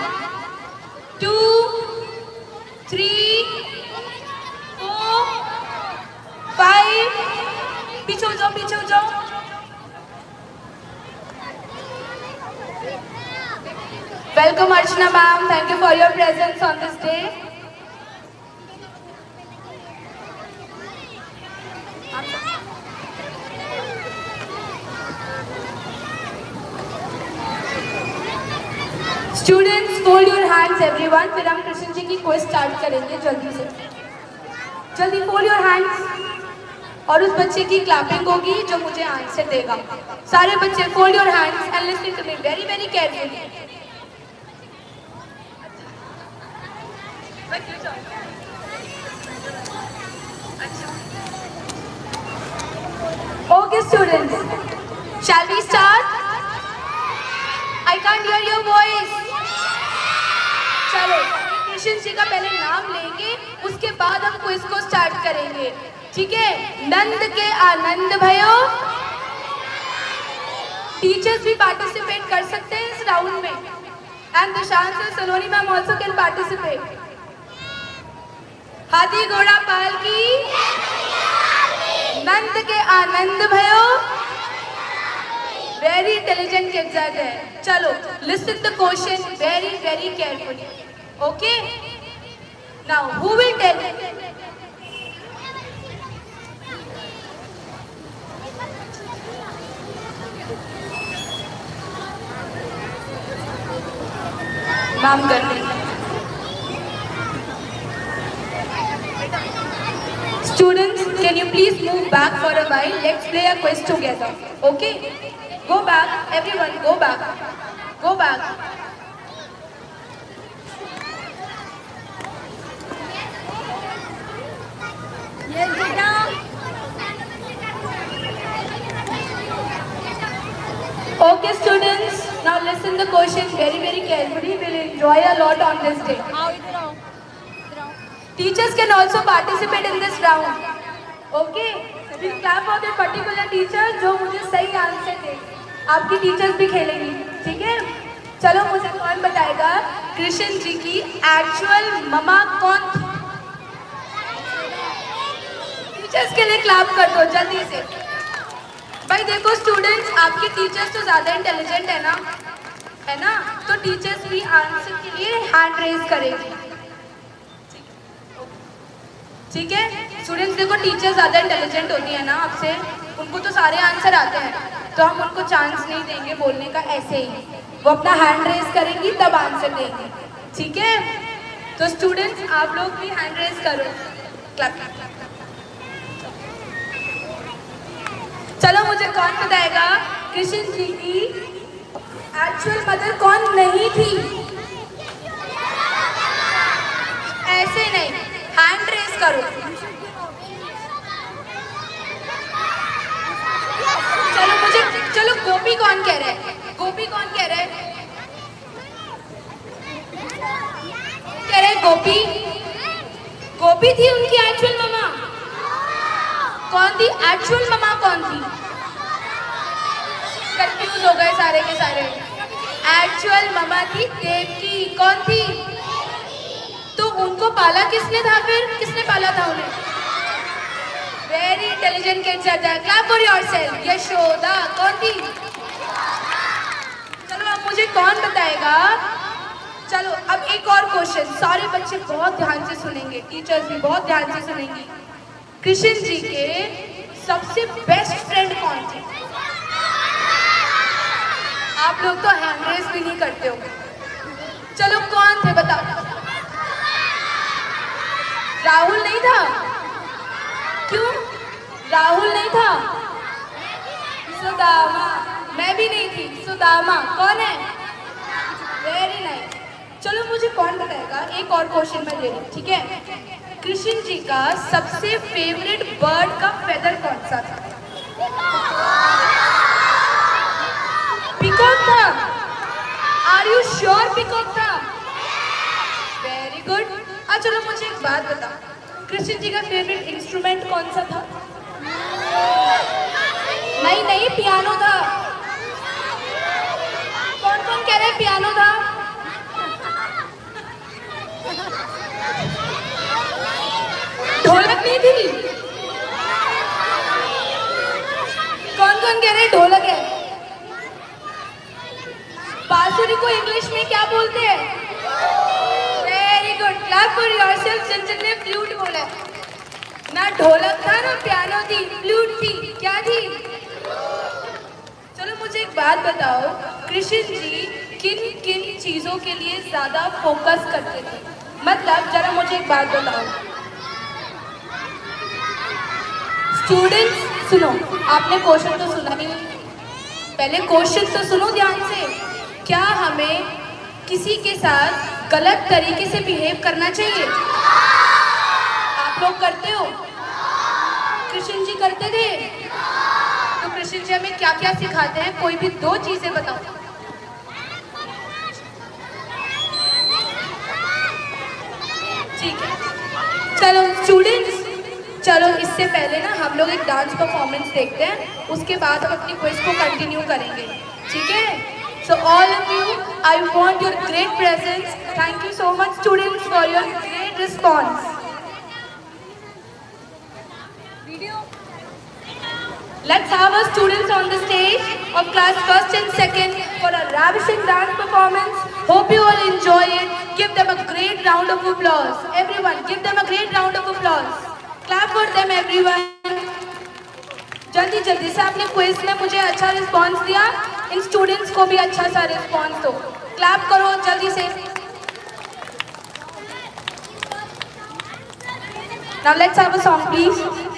2 3 4 5। पीछे हो जाओ, पीछे हो जाओ। Welcome Archana ma'am, thank you for your presence on this day. Students, fold your hands everyone, फिर हम कृष्ण जी की क्विज स्टार्ट करेंगे जल्दी से। जल्दी fold your hands और उस बच्चे की क्लैपिंग होगी जो मुझे आंसर देगा। सारे बच्चे fold your hands and listen to me very very carefully. Okay students, shall we start? I can't hear your voice. चलो कृष्ण जी का पहले नाम लेंगे, उसके बाद हम क्विज को स्टार्ट करेंगे, ठीक है? नंद के आनंद भयो। टीचर्स भी पार्टिसिपेट कर सकते हैं इस राउंड में, एंड दिशांत और Saloni ma'am also can participate. हाथी घोड़ा पाल की, नंद के आनंद भयो। Very intelligent kids are there. चलो listen the question very very carefully, okay? Now who will tell? Ma'am कर रही हैं। Students, can you please move back for a while? Let's play a quiz together. Okay? Go back, everyone. Go back. Go back. Yes, beta. Okay, students. Now listen the question very very carefully. We'll enjoy a lot on this day. आओ इधर आओ। Teachers can also participate in this round. Okay? We clap for the particular teacher जो मुझे सही answer दे। आपकी teachers भी खेलेंगी, ठीक है? चलो मुझे कौन बताएगा कृष्ण जी की एक्चुअल ममा कौन थी? टीचर्स के लिए क्लैप कर दो जल्दी से। भाई देखो स्टूडेंट्स, आपके टीचर्स तो ज़्यादा इंटेलिजेंट है ना? तो टीचर्स भी आंसर के लिए हैंड रेज करेंगे। ठीक है स्टूडेंट्स, देखो टीचर ज़्यादा इंटेलिजेंट होती है ना आपसे, उनको तो सारे आंसर आते हैं, तो हम उनको चांस नहीं देंगे बोलने का ऐसे ही, वो अपना हैंड रेज करेंगी तब आंसर देंगी, ठीक है। तो स्टूडेंट्स आप लोग भी हैंड रेज करो, क्लैप। चलो मुझे कौन बताएगा कृष्ण जी की एक्चुअल मदर कौन नहीं थी? ऐसे नहीं, हैंड रेज करो। चलो गोपी कौन कह रहा है? गोपी कौन कह रहा है? कह रहे गोपी, गोपी थी उनकी एक्चुअल ममा? कौन थी एक्चुअल ममा? कौन थी? कंफ्यूज हो गए सारे के सारे। एक्चुअल ममा थी देवकी। कौन थी? तो उनको पाला किसने था फिर? किसने पाला था उन्हें? Very intelligent kids are there, clap for yourself. Yashoda. कौन थी? चलो अब मुझे कौन बताएगा? चलो अब एक और क्वेश्चन, सारे बच्चे बहुत ध्यान से सुनेंगे, टीचर्स भी बहुत ध्यान से सुनेंगी। कृष्ण जी के सबसे बेस्ट फ्रेंड कौन थे? आप लोग तो हैंड रेस भी नहीं करते हो। चलो कौन थे बताओ? राहुल नहीं था? क्यों राहुल नहीं था? सुदामा। मैं भी नहीं थी। सुदामा कौन है? Very nice. चलो मुझे कौन बताएगा? एक और क्वेश्चन मैं ले रही हूँ, ठीक है। कृष्ण जी का सबसे फेवरेट बर्ड का फेदर कौन सा था? पीकॉक था? आर यू श्योर पीकॉक था? Very good. चलो मुझे एक बात बताओ, कृष्ण जी का फेवरेट इंस्ट्रूमेंट कौन सा था? नहीं पियानो था। कौन कौन कह रहे हैं पियानो था? ढोलक नहीं थी? कौन कौन कह रहे हैं ढोलक है? बांसुरी को इंग्लिश में क्या बोलते हैं? Very good, clap for yourself. जिनने फ्लूट बोला, ना ढोलक था ना पियानो थी, फ्लूट थी। क्या थी? चलो मुझे एक बात बताओ, कृष्ण जी किन किन चीजों के लिए ज्यादा फोकस करते थे? मतलब जरा मुझे एक बात बताओ स्टूडेंट्स, सुनो, आपने क्वेश्चन तो सुना नहीं, पहले क्वेश्चन तो सुनो ध्यान से। क्या हमें किसी के साथ गलत तरीके से बिहेव करना चाहिए? आप लोग करते हो? कृष्ण जी करते थे? तो कृष्ण जी हमें क्या क्या सिखाते हैं? कोई भी दो चीजें बताओ। ठीक है, चलो स्टूडेंट्स, चलो इससे पहले ना हम लोग एक डांस परफॉर्मेंस देखते हैं, उसके बाद हम अपनी क्विज को कंटिन्यू करेंगे, ठीक है। So all of you, I want your great presence. Thank you so much students for your great response. Let's have our students on the stage of class 1st and 2nd for a ravishing dance performance. Hope you all enjoy it. Give them a great round of applause. Everyone, give them a great round of applause. Clap for them, everyone. जल्दी जल्दी से आपने quiz में मुझे अच्छा response दिया, इन students को भी अच्छा सा रिस्पॉन्स दो। क्लैप करो जल्दी से। Now let's have a song, please.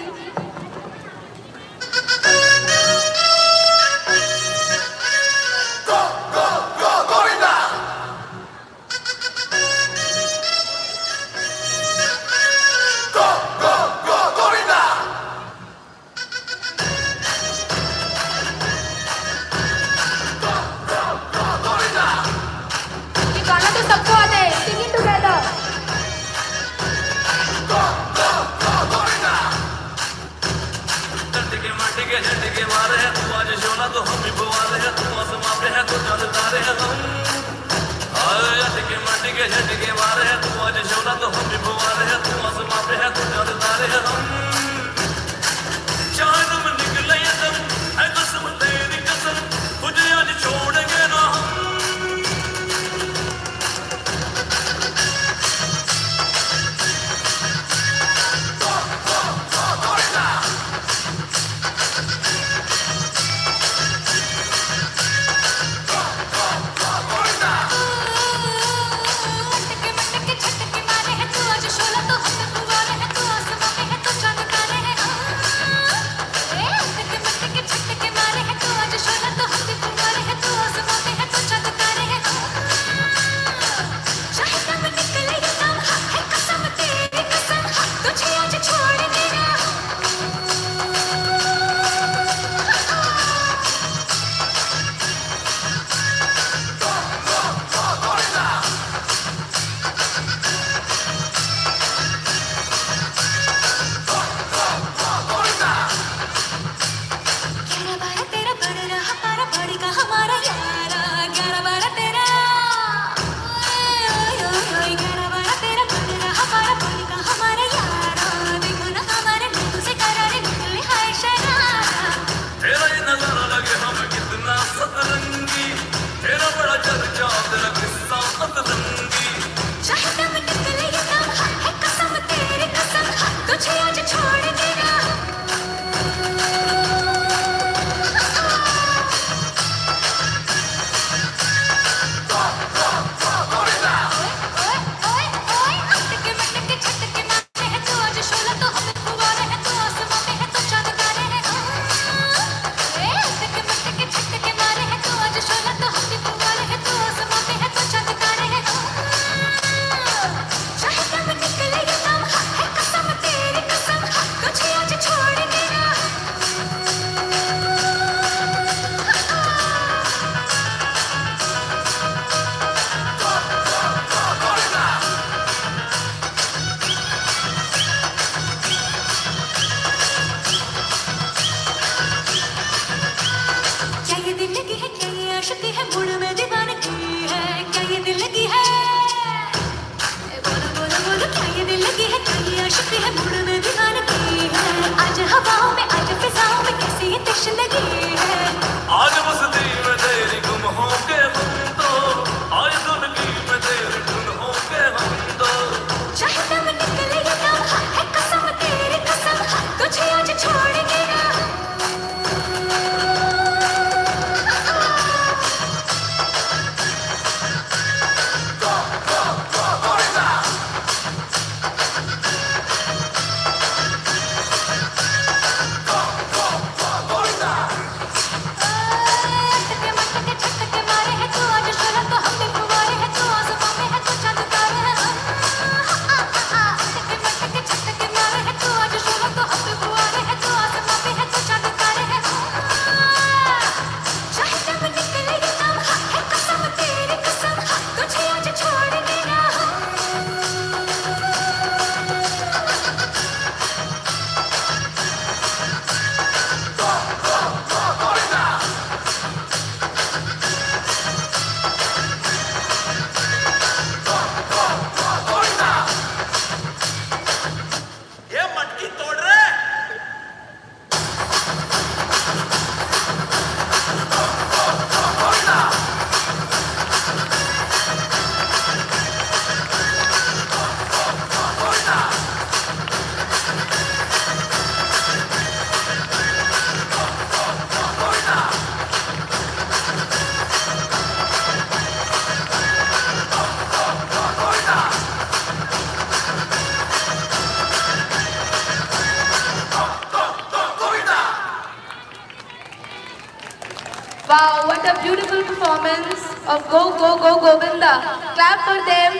Wow, what a beautiful performance of Go Go Go Govinda. Clap for them.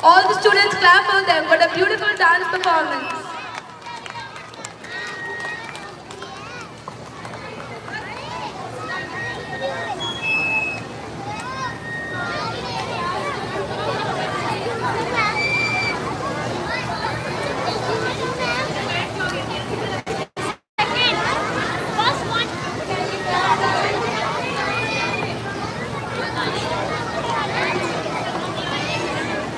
All the students clap for them. What a beautiful dance performance. First one.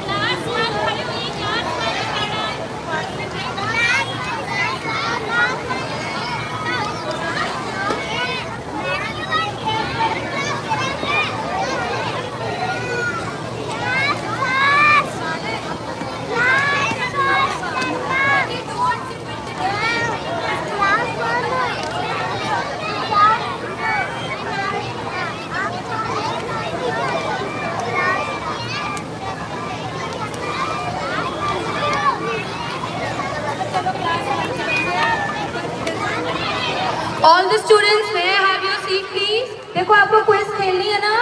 Last one. खड़े होइए, class वाले All the students, may I have your seat please? देखो आपको quiz खेलनी है ना,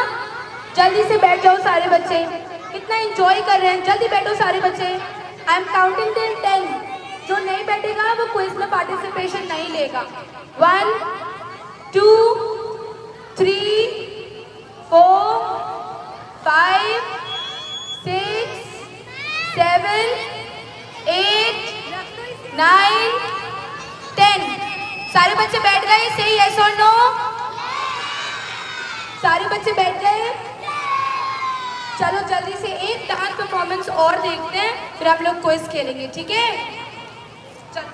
जल्दी से बैठ जाओ सारे बच्चे। कितना एंजॉय कर रहे हैं, जल्दी बैठो सारे बच्चे। I am counting till 10। जो नहीं बैठेगा वो क्विज में पार्टिसिपेशन नहीं लेगा। 1 2 3 4 5 6 7 8 9 10। सारे बच्चे बैठ गए? से यस और नो? सारे बच्चे बैठ गए? चलो जल्दी से एक डांस परफॉर्मेंस और देखते हैं, फिर हम लोग क्विज खेलेंगे, ठीक है? चलो।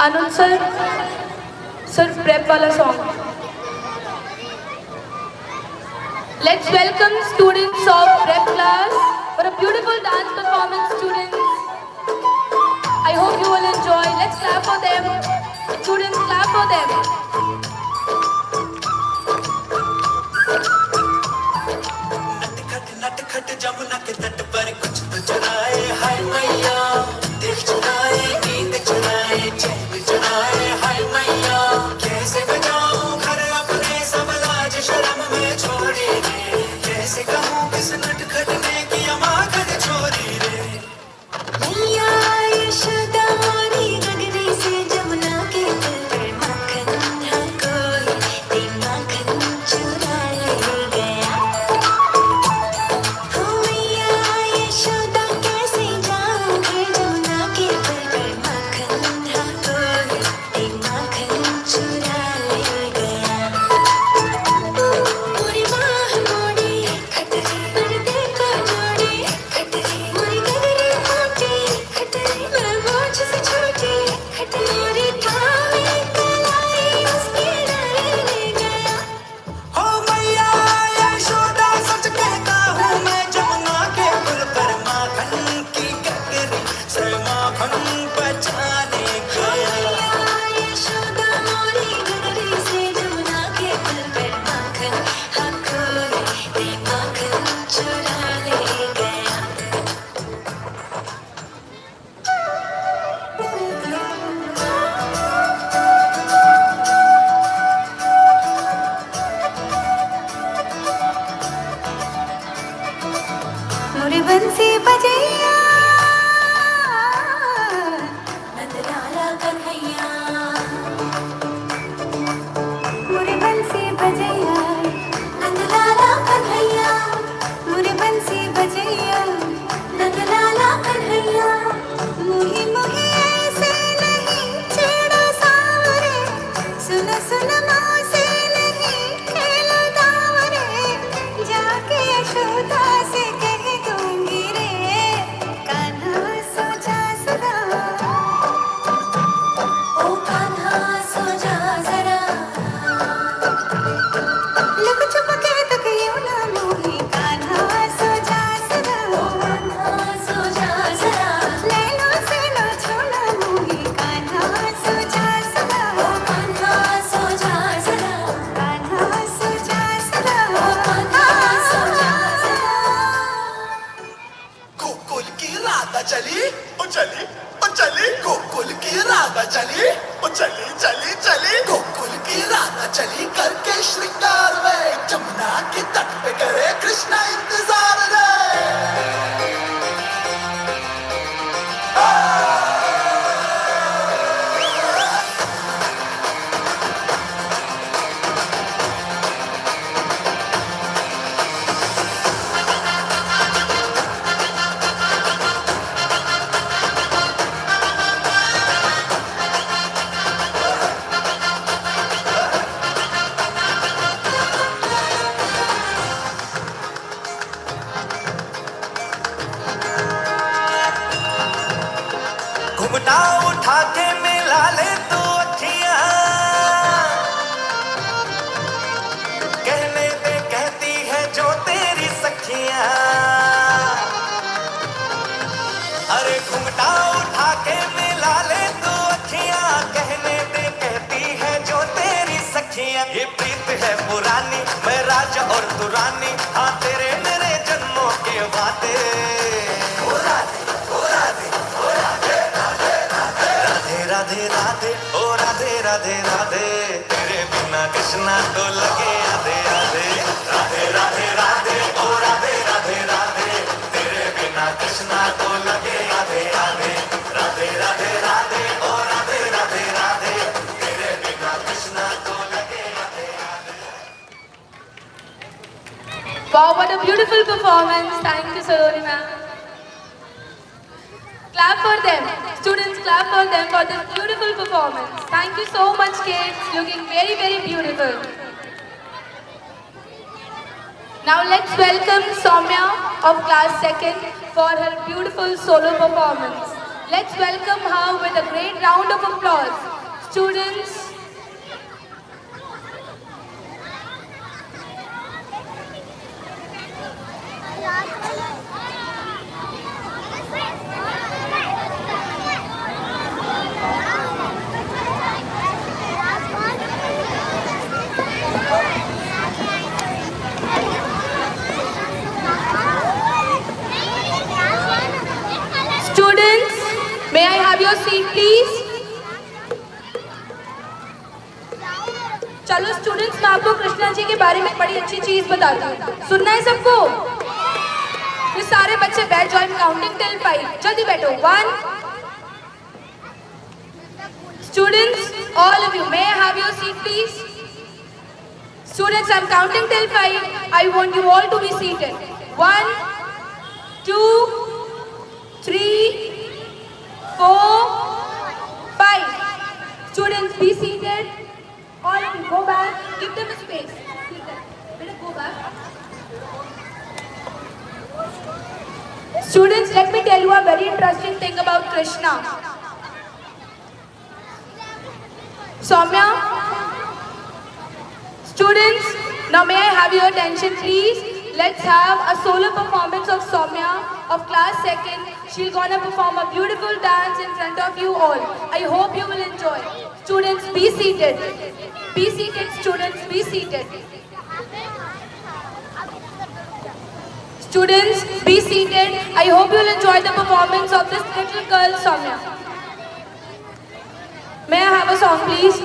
आनंद सर प्रेप वाला song. Let's welcome students of prep class for a beautiful dance performance, students. I hope you will enjoy. Let's clap for them. Students, clap for them. नटखट जमुना के तट पर कुछ तो चुराए हाय मैया, दिल चुराए, नींद चुराए, चैन चुराए हाय मैया। कैसे बजाऊं घर अपने सब लाज शर्म में छोड़ी रे, कैसे कहूँ किस नटखट ने किया माखन चोरी रे। मैया यशोदा मोरी गगरी से जमुना के तट पर माखन है। घुंघटा उठा के मिला ले तू अखियां, कहने दे कहती है जो तेरी सखियां। अरे घुंघटा उठा के मिला ले तू अखियां, कहने दे कहती है जो तेरी सखियां। ये प्रीत है पुरानी, मैं राजा और तू रानी, हाँ तेरे मेरे जन्मों के वादे। ओ राधे ओ राधे ओ राधे राधे राधे राधे राधे ओ राधे राधे राधे, तेरे बिना कृष्णा तो लगे आधे आधे। राधे राधे राधे ओ राधे राधे राधे, तेरे बिना कृष्णा तो लगे आधे आधे। राधे राधे राधे ओ राधे राधे राधे, तेरे बिना कृष्णा तो लगे आधे आधे। Wow, what a beautiful performance. Thank you, Saloni ma'am. Clap for them. Students, clap for them for this beautiful performance. Thank you so much, kids. Looking very, very beautiful. Now let's welcome Soumya of class 2nd for her beautiful solo performance. Let's welcome her with a great round of applause. Students, students, may I have your seat, please? चलो students, मैं आपको कृष्णा जी के बारे में बड़ी अच्छी चीज बताती हूँ। सुनना है सबको? ये सारे बच्चे बैठ जाओ। I'm counting till 5. जल्दी बैठो। 1. Students, all of you, may I have your seat, please? Students, I'm counting till 5. I want you all to be seated. 1, 2, 3, 4, 5. Students, be seated. All of you, go back. Give them a space. Better go back. Students, let me tell you a very interesting thing about Krishna. Soumya. Students, now may I have your attention, please? Let's have a solo performance of Soumya of class 2nd. She's gonna perform a beautiful dance in front of you all. I hope you will enjoy. Students, be seated. Be seated, students, be seated. Students, be seated. I hope you will enjoy the performance of this little girl, Soumya. May I have a song, please?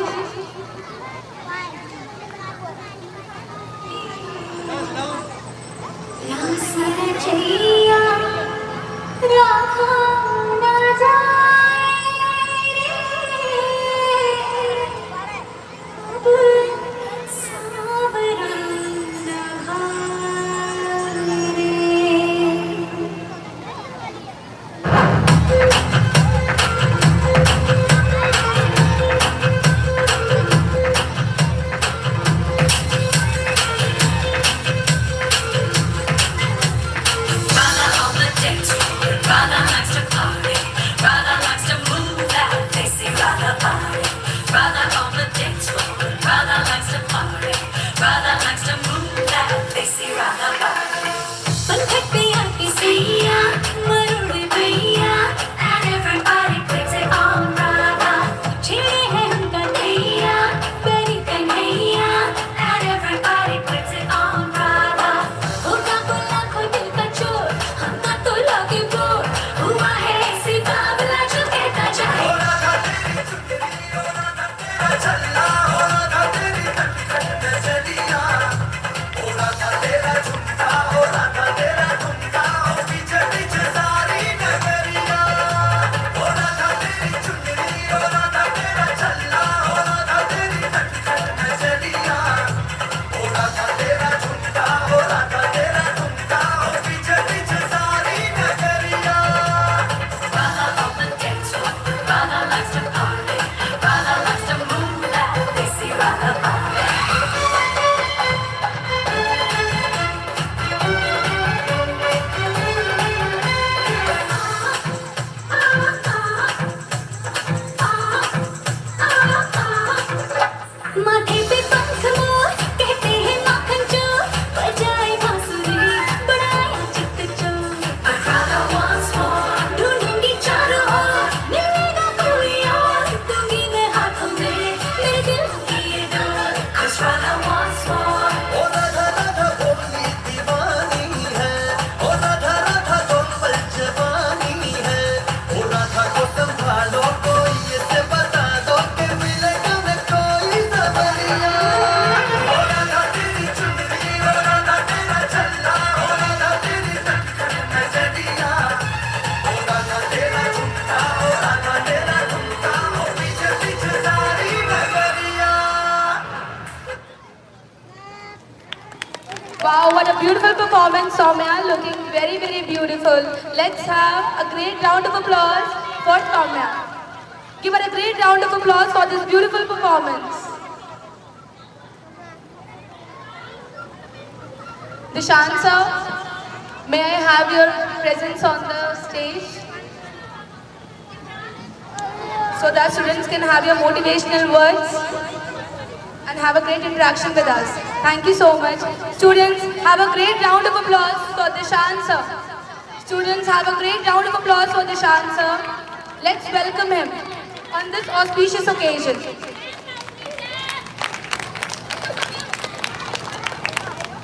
Wow, what a beautiful performance, Soumya. Looking very, very beautiful. Let's have a great round of applause for Soumya. Give her a great round of applause for this beautiful performance. Dishan sir, may I have your presence on the stage so that students can have your motivational words and have a great interaction with us. Thank you so much. Students, have a great round of applause for Dishan sir. Students, have a great round of applause for Dishan sir. Let's welcome him on this auspicious occasion.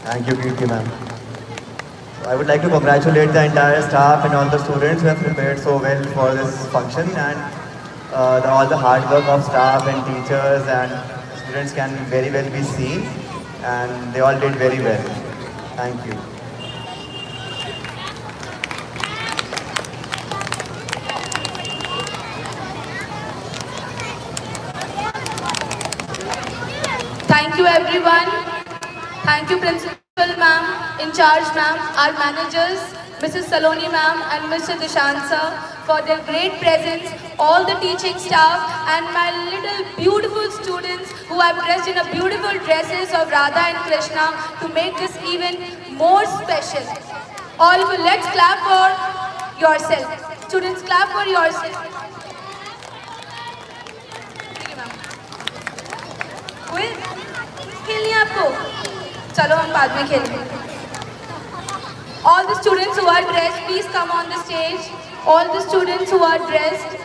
Thank you, Kirti ma'am. I would like to congratulate the entire staff and all the students who have prepared so well for this function, and all the hard work of staff and teachers and students can very well be seen, and they all did very well. Thank you. Thank you everyone. Thank you Principal ma'am, in charge ma'am, our managers, Mrs. Saloni ma'am and Mr. Dishan sir for their great presence, all the teaching staff and my little beautiful students who are dressed in a beautiful dresses of Radha and Krishna to make this event more special. All of you, let's clap for yourself. Students, clap for yourself. खेलनी है आपको? चलो हम बाद में खेलेंगे. All the students who are dressed, please come on the stage. All the students who are dressed.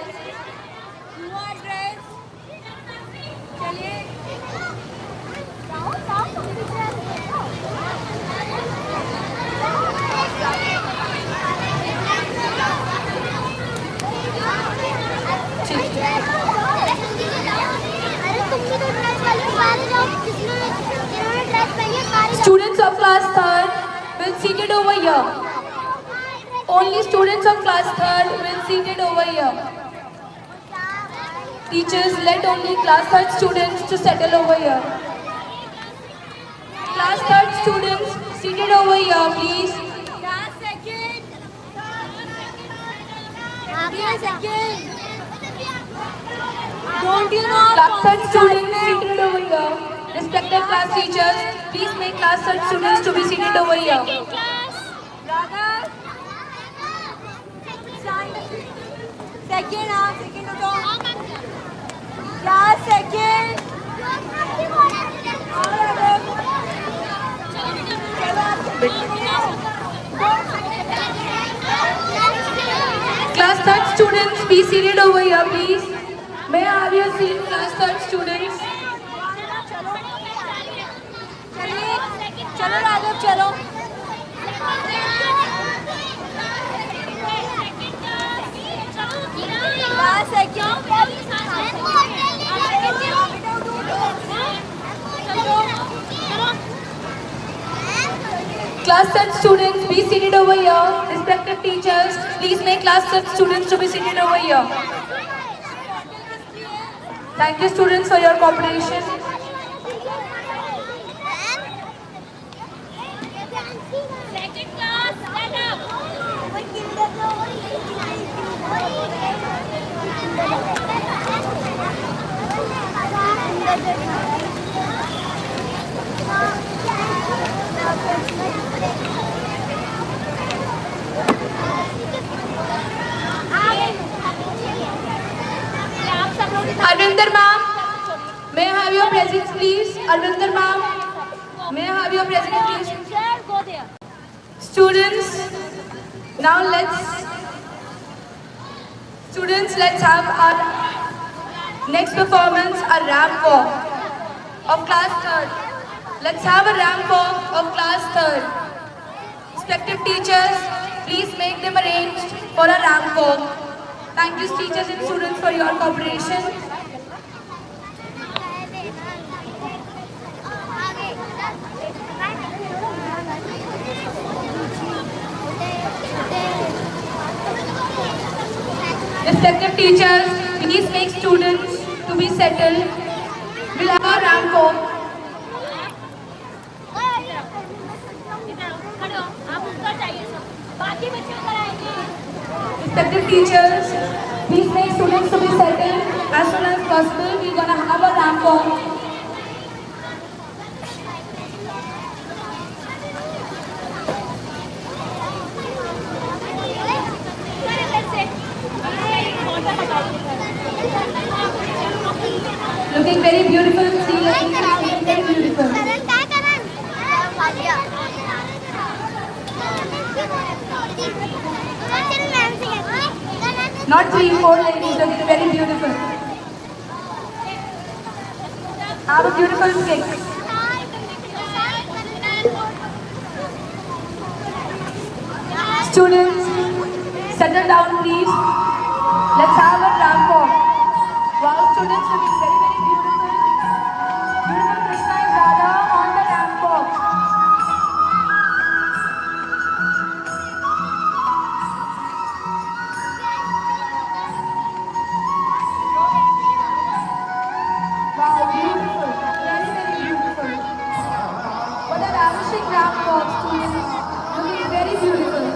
Students of class 3rd will seated over here. Only students of class 3rd will seated over here. Teachers, let only class 3rd students to settle over here. Class 3rd students seated over here, please. Don't you know? Class 3rd students seated over here. Respected class teachers, please make class 3rd students to be seated over here. Second, class second. Class 3rd students, be seated over here, please. May I have your seat, class 3rd students? चलो राघव चलो. Class second. Class 3rd students, be seated over here. Respected teachers, please make class 3rd students to be seated over here. Thank you students for your cooperation. Second class, stand up. Arvinder ma'am, may I have your presence please? Arvinder ma'am, may I have your presence please? Go there. Students, now let's have our next performance, a ramp walk of class 3rd. Let's have a ramp walk of class 3rd. Respected teachers, please make them arranged for a ramp walk. Thank you teachers and students for your cooperation. Respected teachers, please make students to be settled. We'll have a ramp walk. इधर खड़े हो, आप ऊपर जाइए सब, बाकी बच्चे उधर आएंगे। Respected teachers, please make students to be settled as soon as possible. We're gonna have a ramp walk. Looking very beautiful, see, looking very beautiful. Not 3, 4 ladies, looking very beautiful. Have a beautiful kick. Students, settle down please. Let's have a ramp walk. Wow, students looking very, very beautiful. Beautiful Krishna and Radha on the ramp walk. Wow, beautiful. Very, very beautiful. What a ravishing ramp walk, students. Looking very beautiful.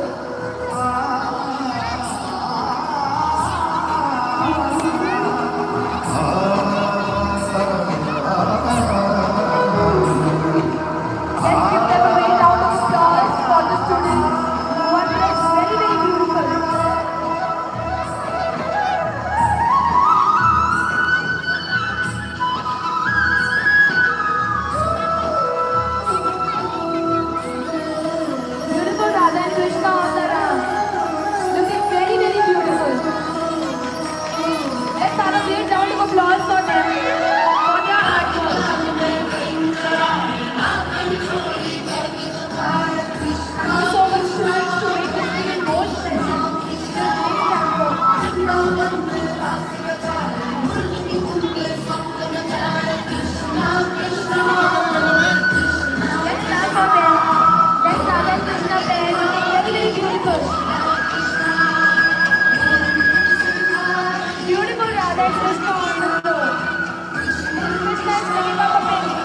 Let's give them a great round of applause for the students who are dressed very, very beautiful. Beautiful Radha and Krishna on the ramp. Looking very, very beautiful. Let's have a great round of applause for them, for their hard work. Thank you so much, students, to make this even more special. It's a great ramp walk. Let's clap for them. Let's Radha and Krishna pair looking very, very beautiful. Beautiful Radha and Krishna on the floor. Krishna is bringing up a penny.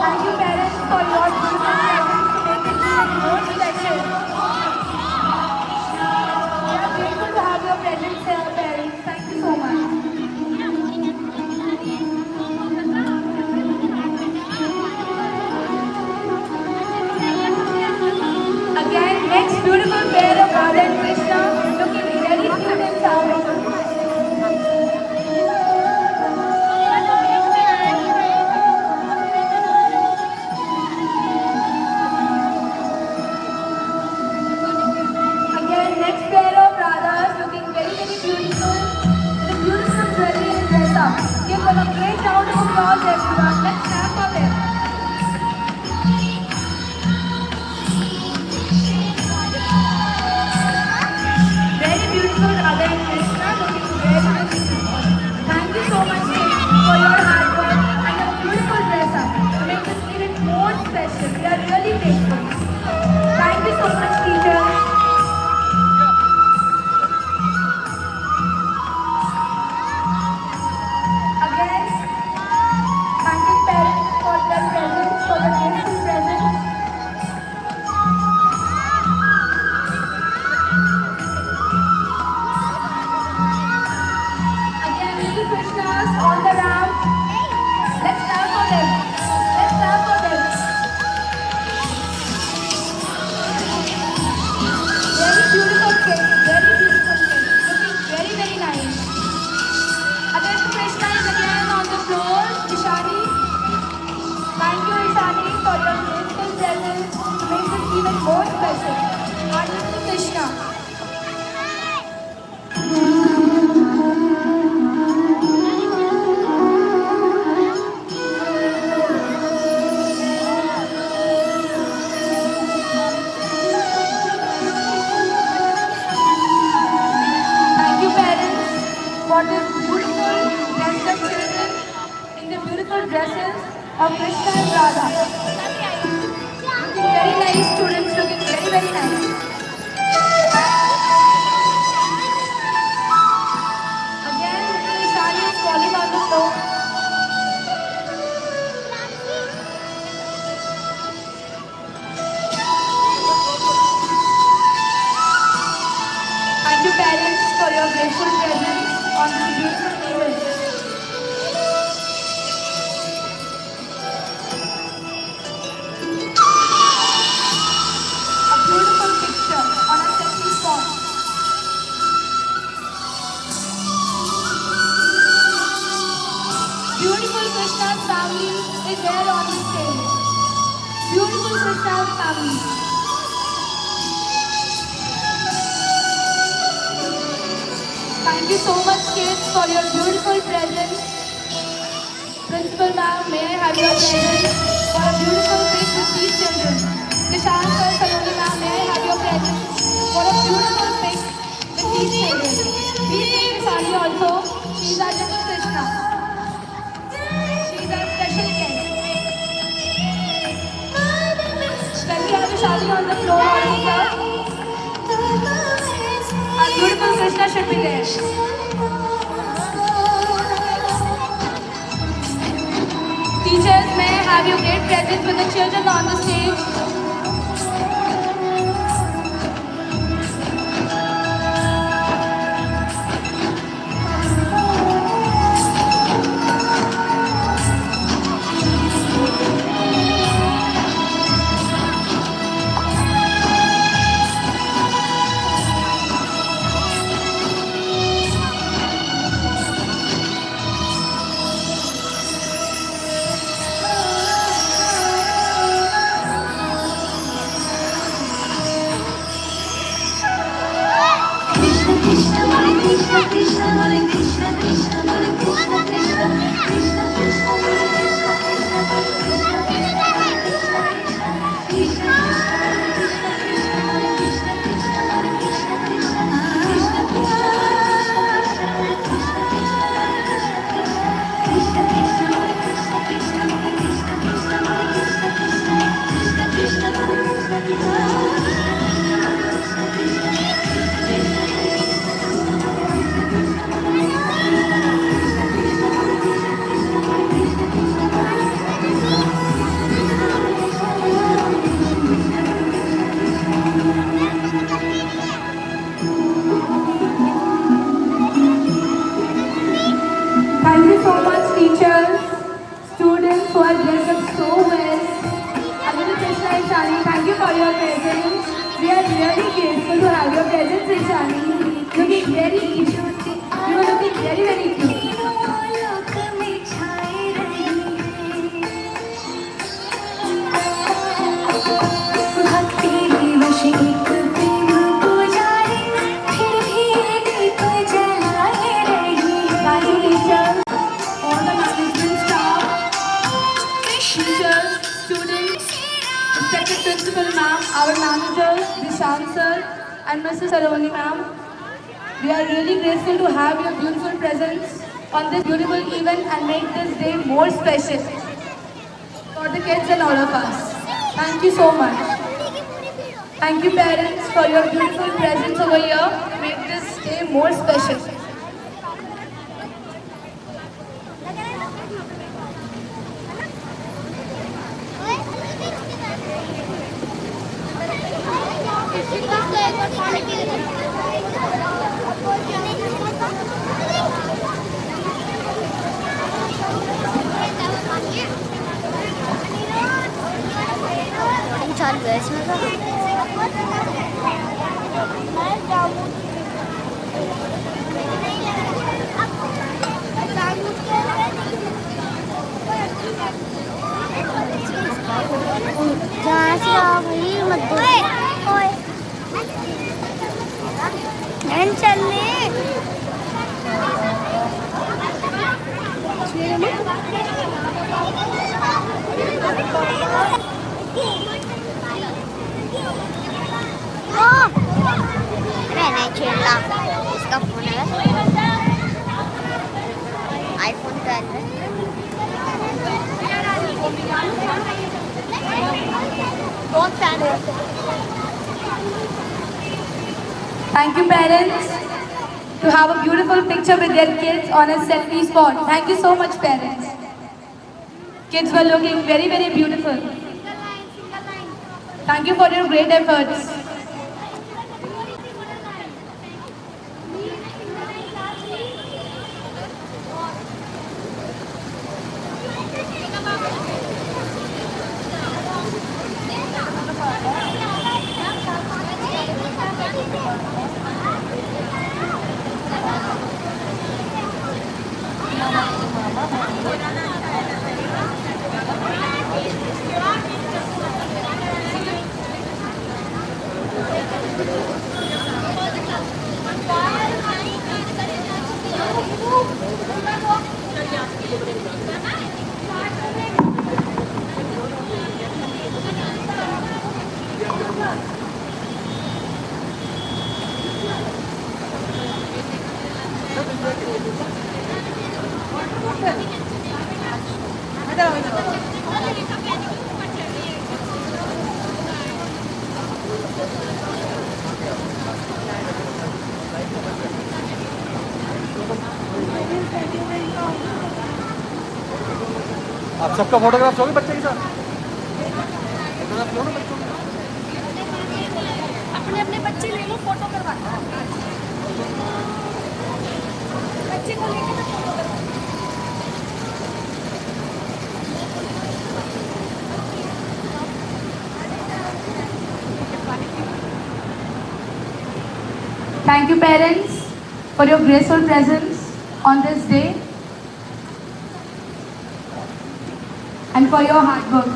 Thank you parents for your beautiful presence to make it even more special. We are grateful to have your presence here, parents. Thank you so much. Again, next beautiful pair of Radha and Krishna looking very cute and charming. Again, next pair of Radhas looking very, very beautiful with a beautiful jewelry and dress up. Give them a great round of applause, everyone. Let's clap for them. Very beautiful Radha and Krishna looking very, very beautiful. Thank you so much kids, for your hard work and your beautiful dress up to make this even more special. We are really grateful. Thank you so much teachers. Again, thanking parents for their presence, for the grateful presence. Again, little Krishnas on the ramp. Let's clap for them. Let's clap for them. Very beautiful kids. Very beautiful kids. Looking very, very nice. Again, Krishna is again on the floor. Ishani. Thank you, Ishani, for your graceful presence to make this even more special. Wonderful Krishna. Thank you, parents, for this beautiful dressed up children in the beautiful dresses of Krishna and Radha. Looking very nice, students, looking very, very nice. Again, Ishani is falling on the floor. on this beautiful event. A beautiful picture on a selfie spot. Beautiful Krishna's family is here on the stage. Beautiful Krishna's family. Thank you so much, kids, for your beautiful presence. Principal ma'am, may I have your presence for a beautiful pic with these children. Nishant sir, Saloni ma'am, may I have your presence for a beautiful pic with these children. Please take Sani also. She's our little Krishna. She's our special guest. Can we have Shani on the floor also, sir? Our beautiful Krishna should be there. Teachers, may I have your great presence with the children on the stage? Thank you so much, teachers, students who are dressed up so well. Little Krishna and Shani, thank you for your presence. We are really grateful to have your presence, Shani. Looking very cute. You are looking very, very cute. Principal ma'am, our managers, Nishant sir and Mrs. Saloni ma'am. We are really grateful to have your beautiful presence on this beautiful event and make this day more special for the kids and all of us. Thank you so much. Thank you parents for your beautiful presence over here to make this day more special. चालू है इसमें तो जहाँ से आप ही मत चलने नहीं छेड़ना इसका फोन है आईफोन का है Thank you parents to have a beautiful picture with their kids on a selfie spot. Thank you so much parents. Kids were looking very, very beautiful. Thank you for your great efforts. आप सबका photograph होगी बच्चे के साथ? Photograph लो ना बच्चों का। अपने अपने बच्चे ले लो, फोटो करवा बच्चे को लेकर ना फोटो करवा। Thank you, parents, for your graceful presence on this day and for your hard work.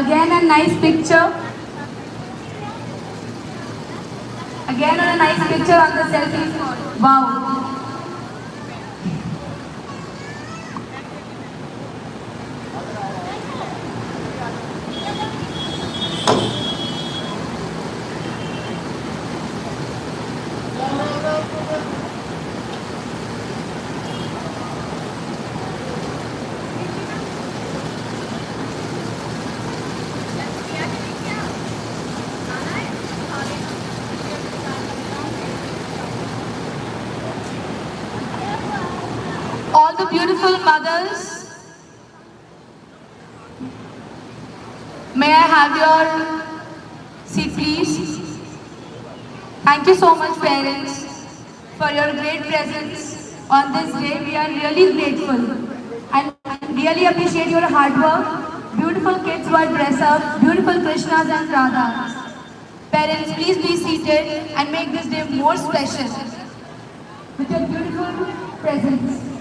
Again, a nice picture. Again, a nice picture on the selfie spot. Wow. All the beautiful mothers, may I have your seat, please? Thank you so much, parents, for your great presence on this day. We are really grateful and really appreciate your hard work. Beautiful kids were dressed up, beautiful Krishnas and Radhas. Parents, please be seated and make this day more special with your beautiful presence.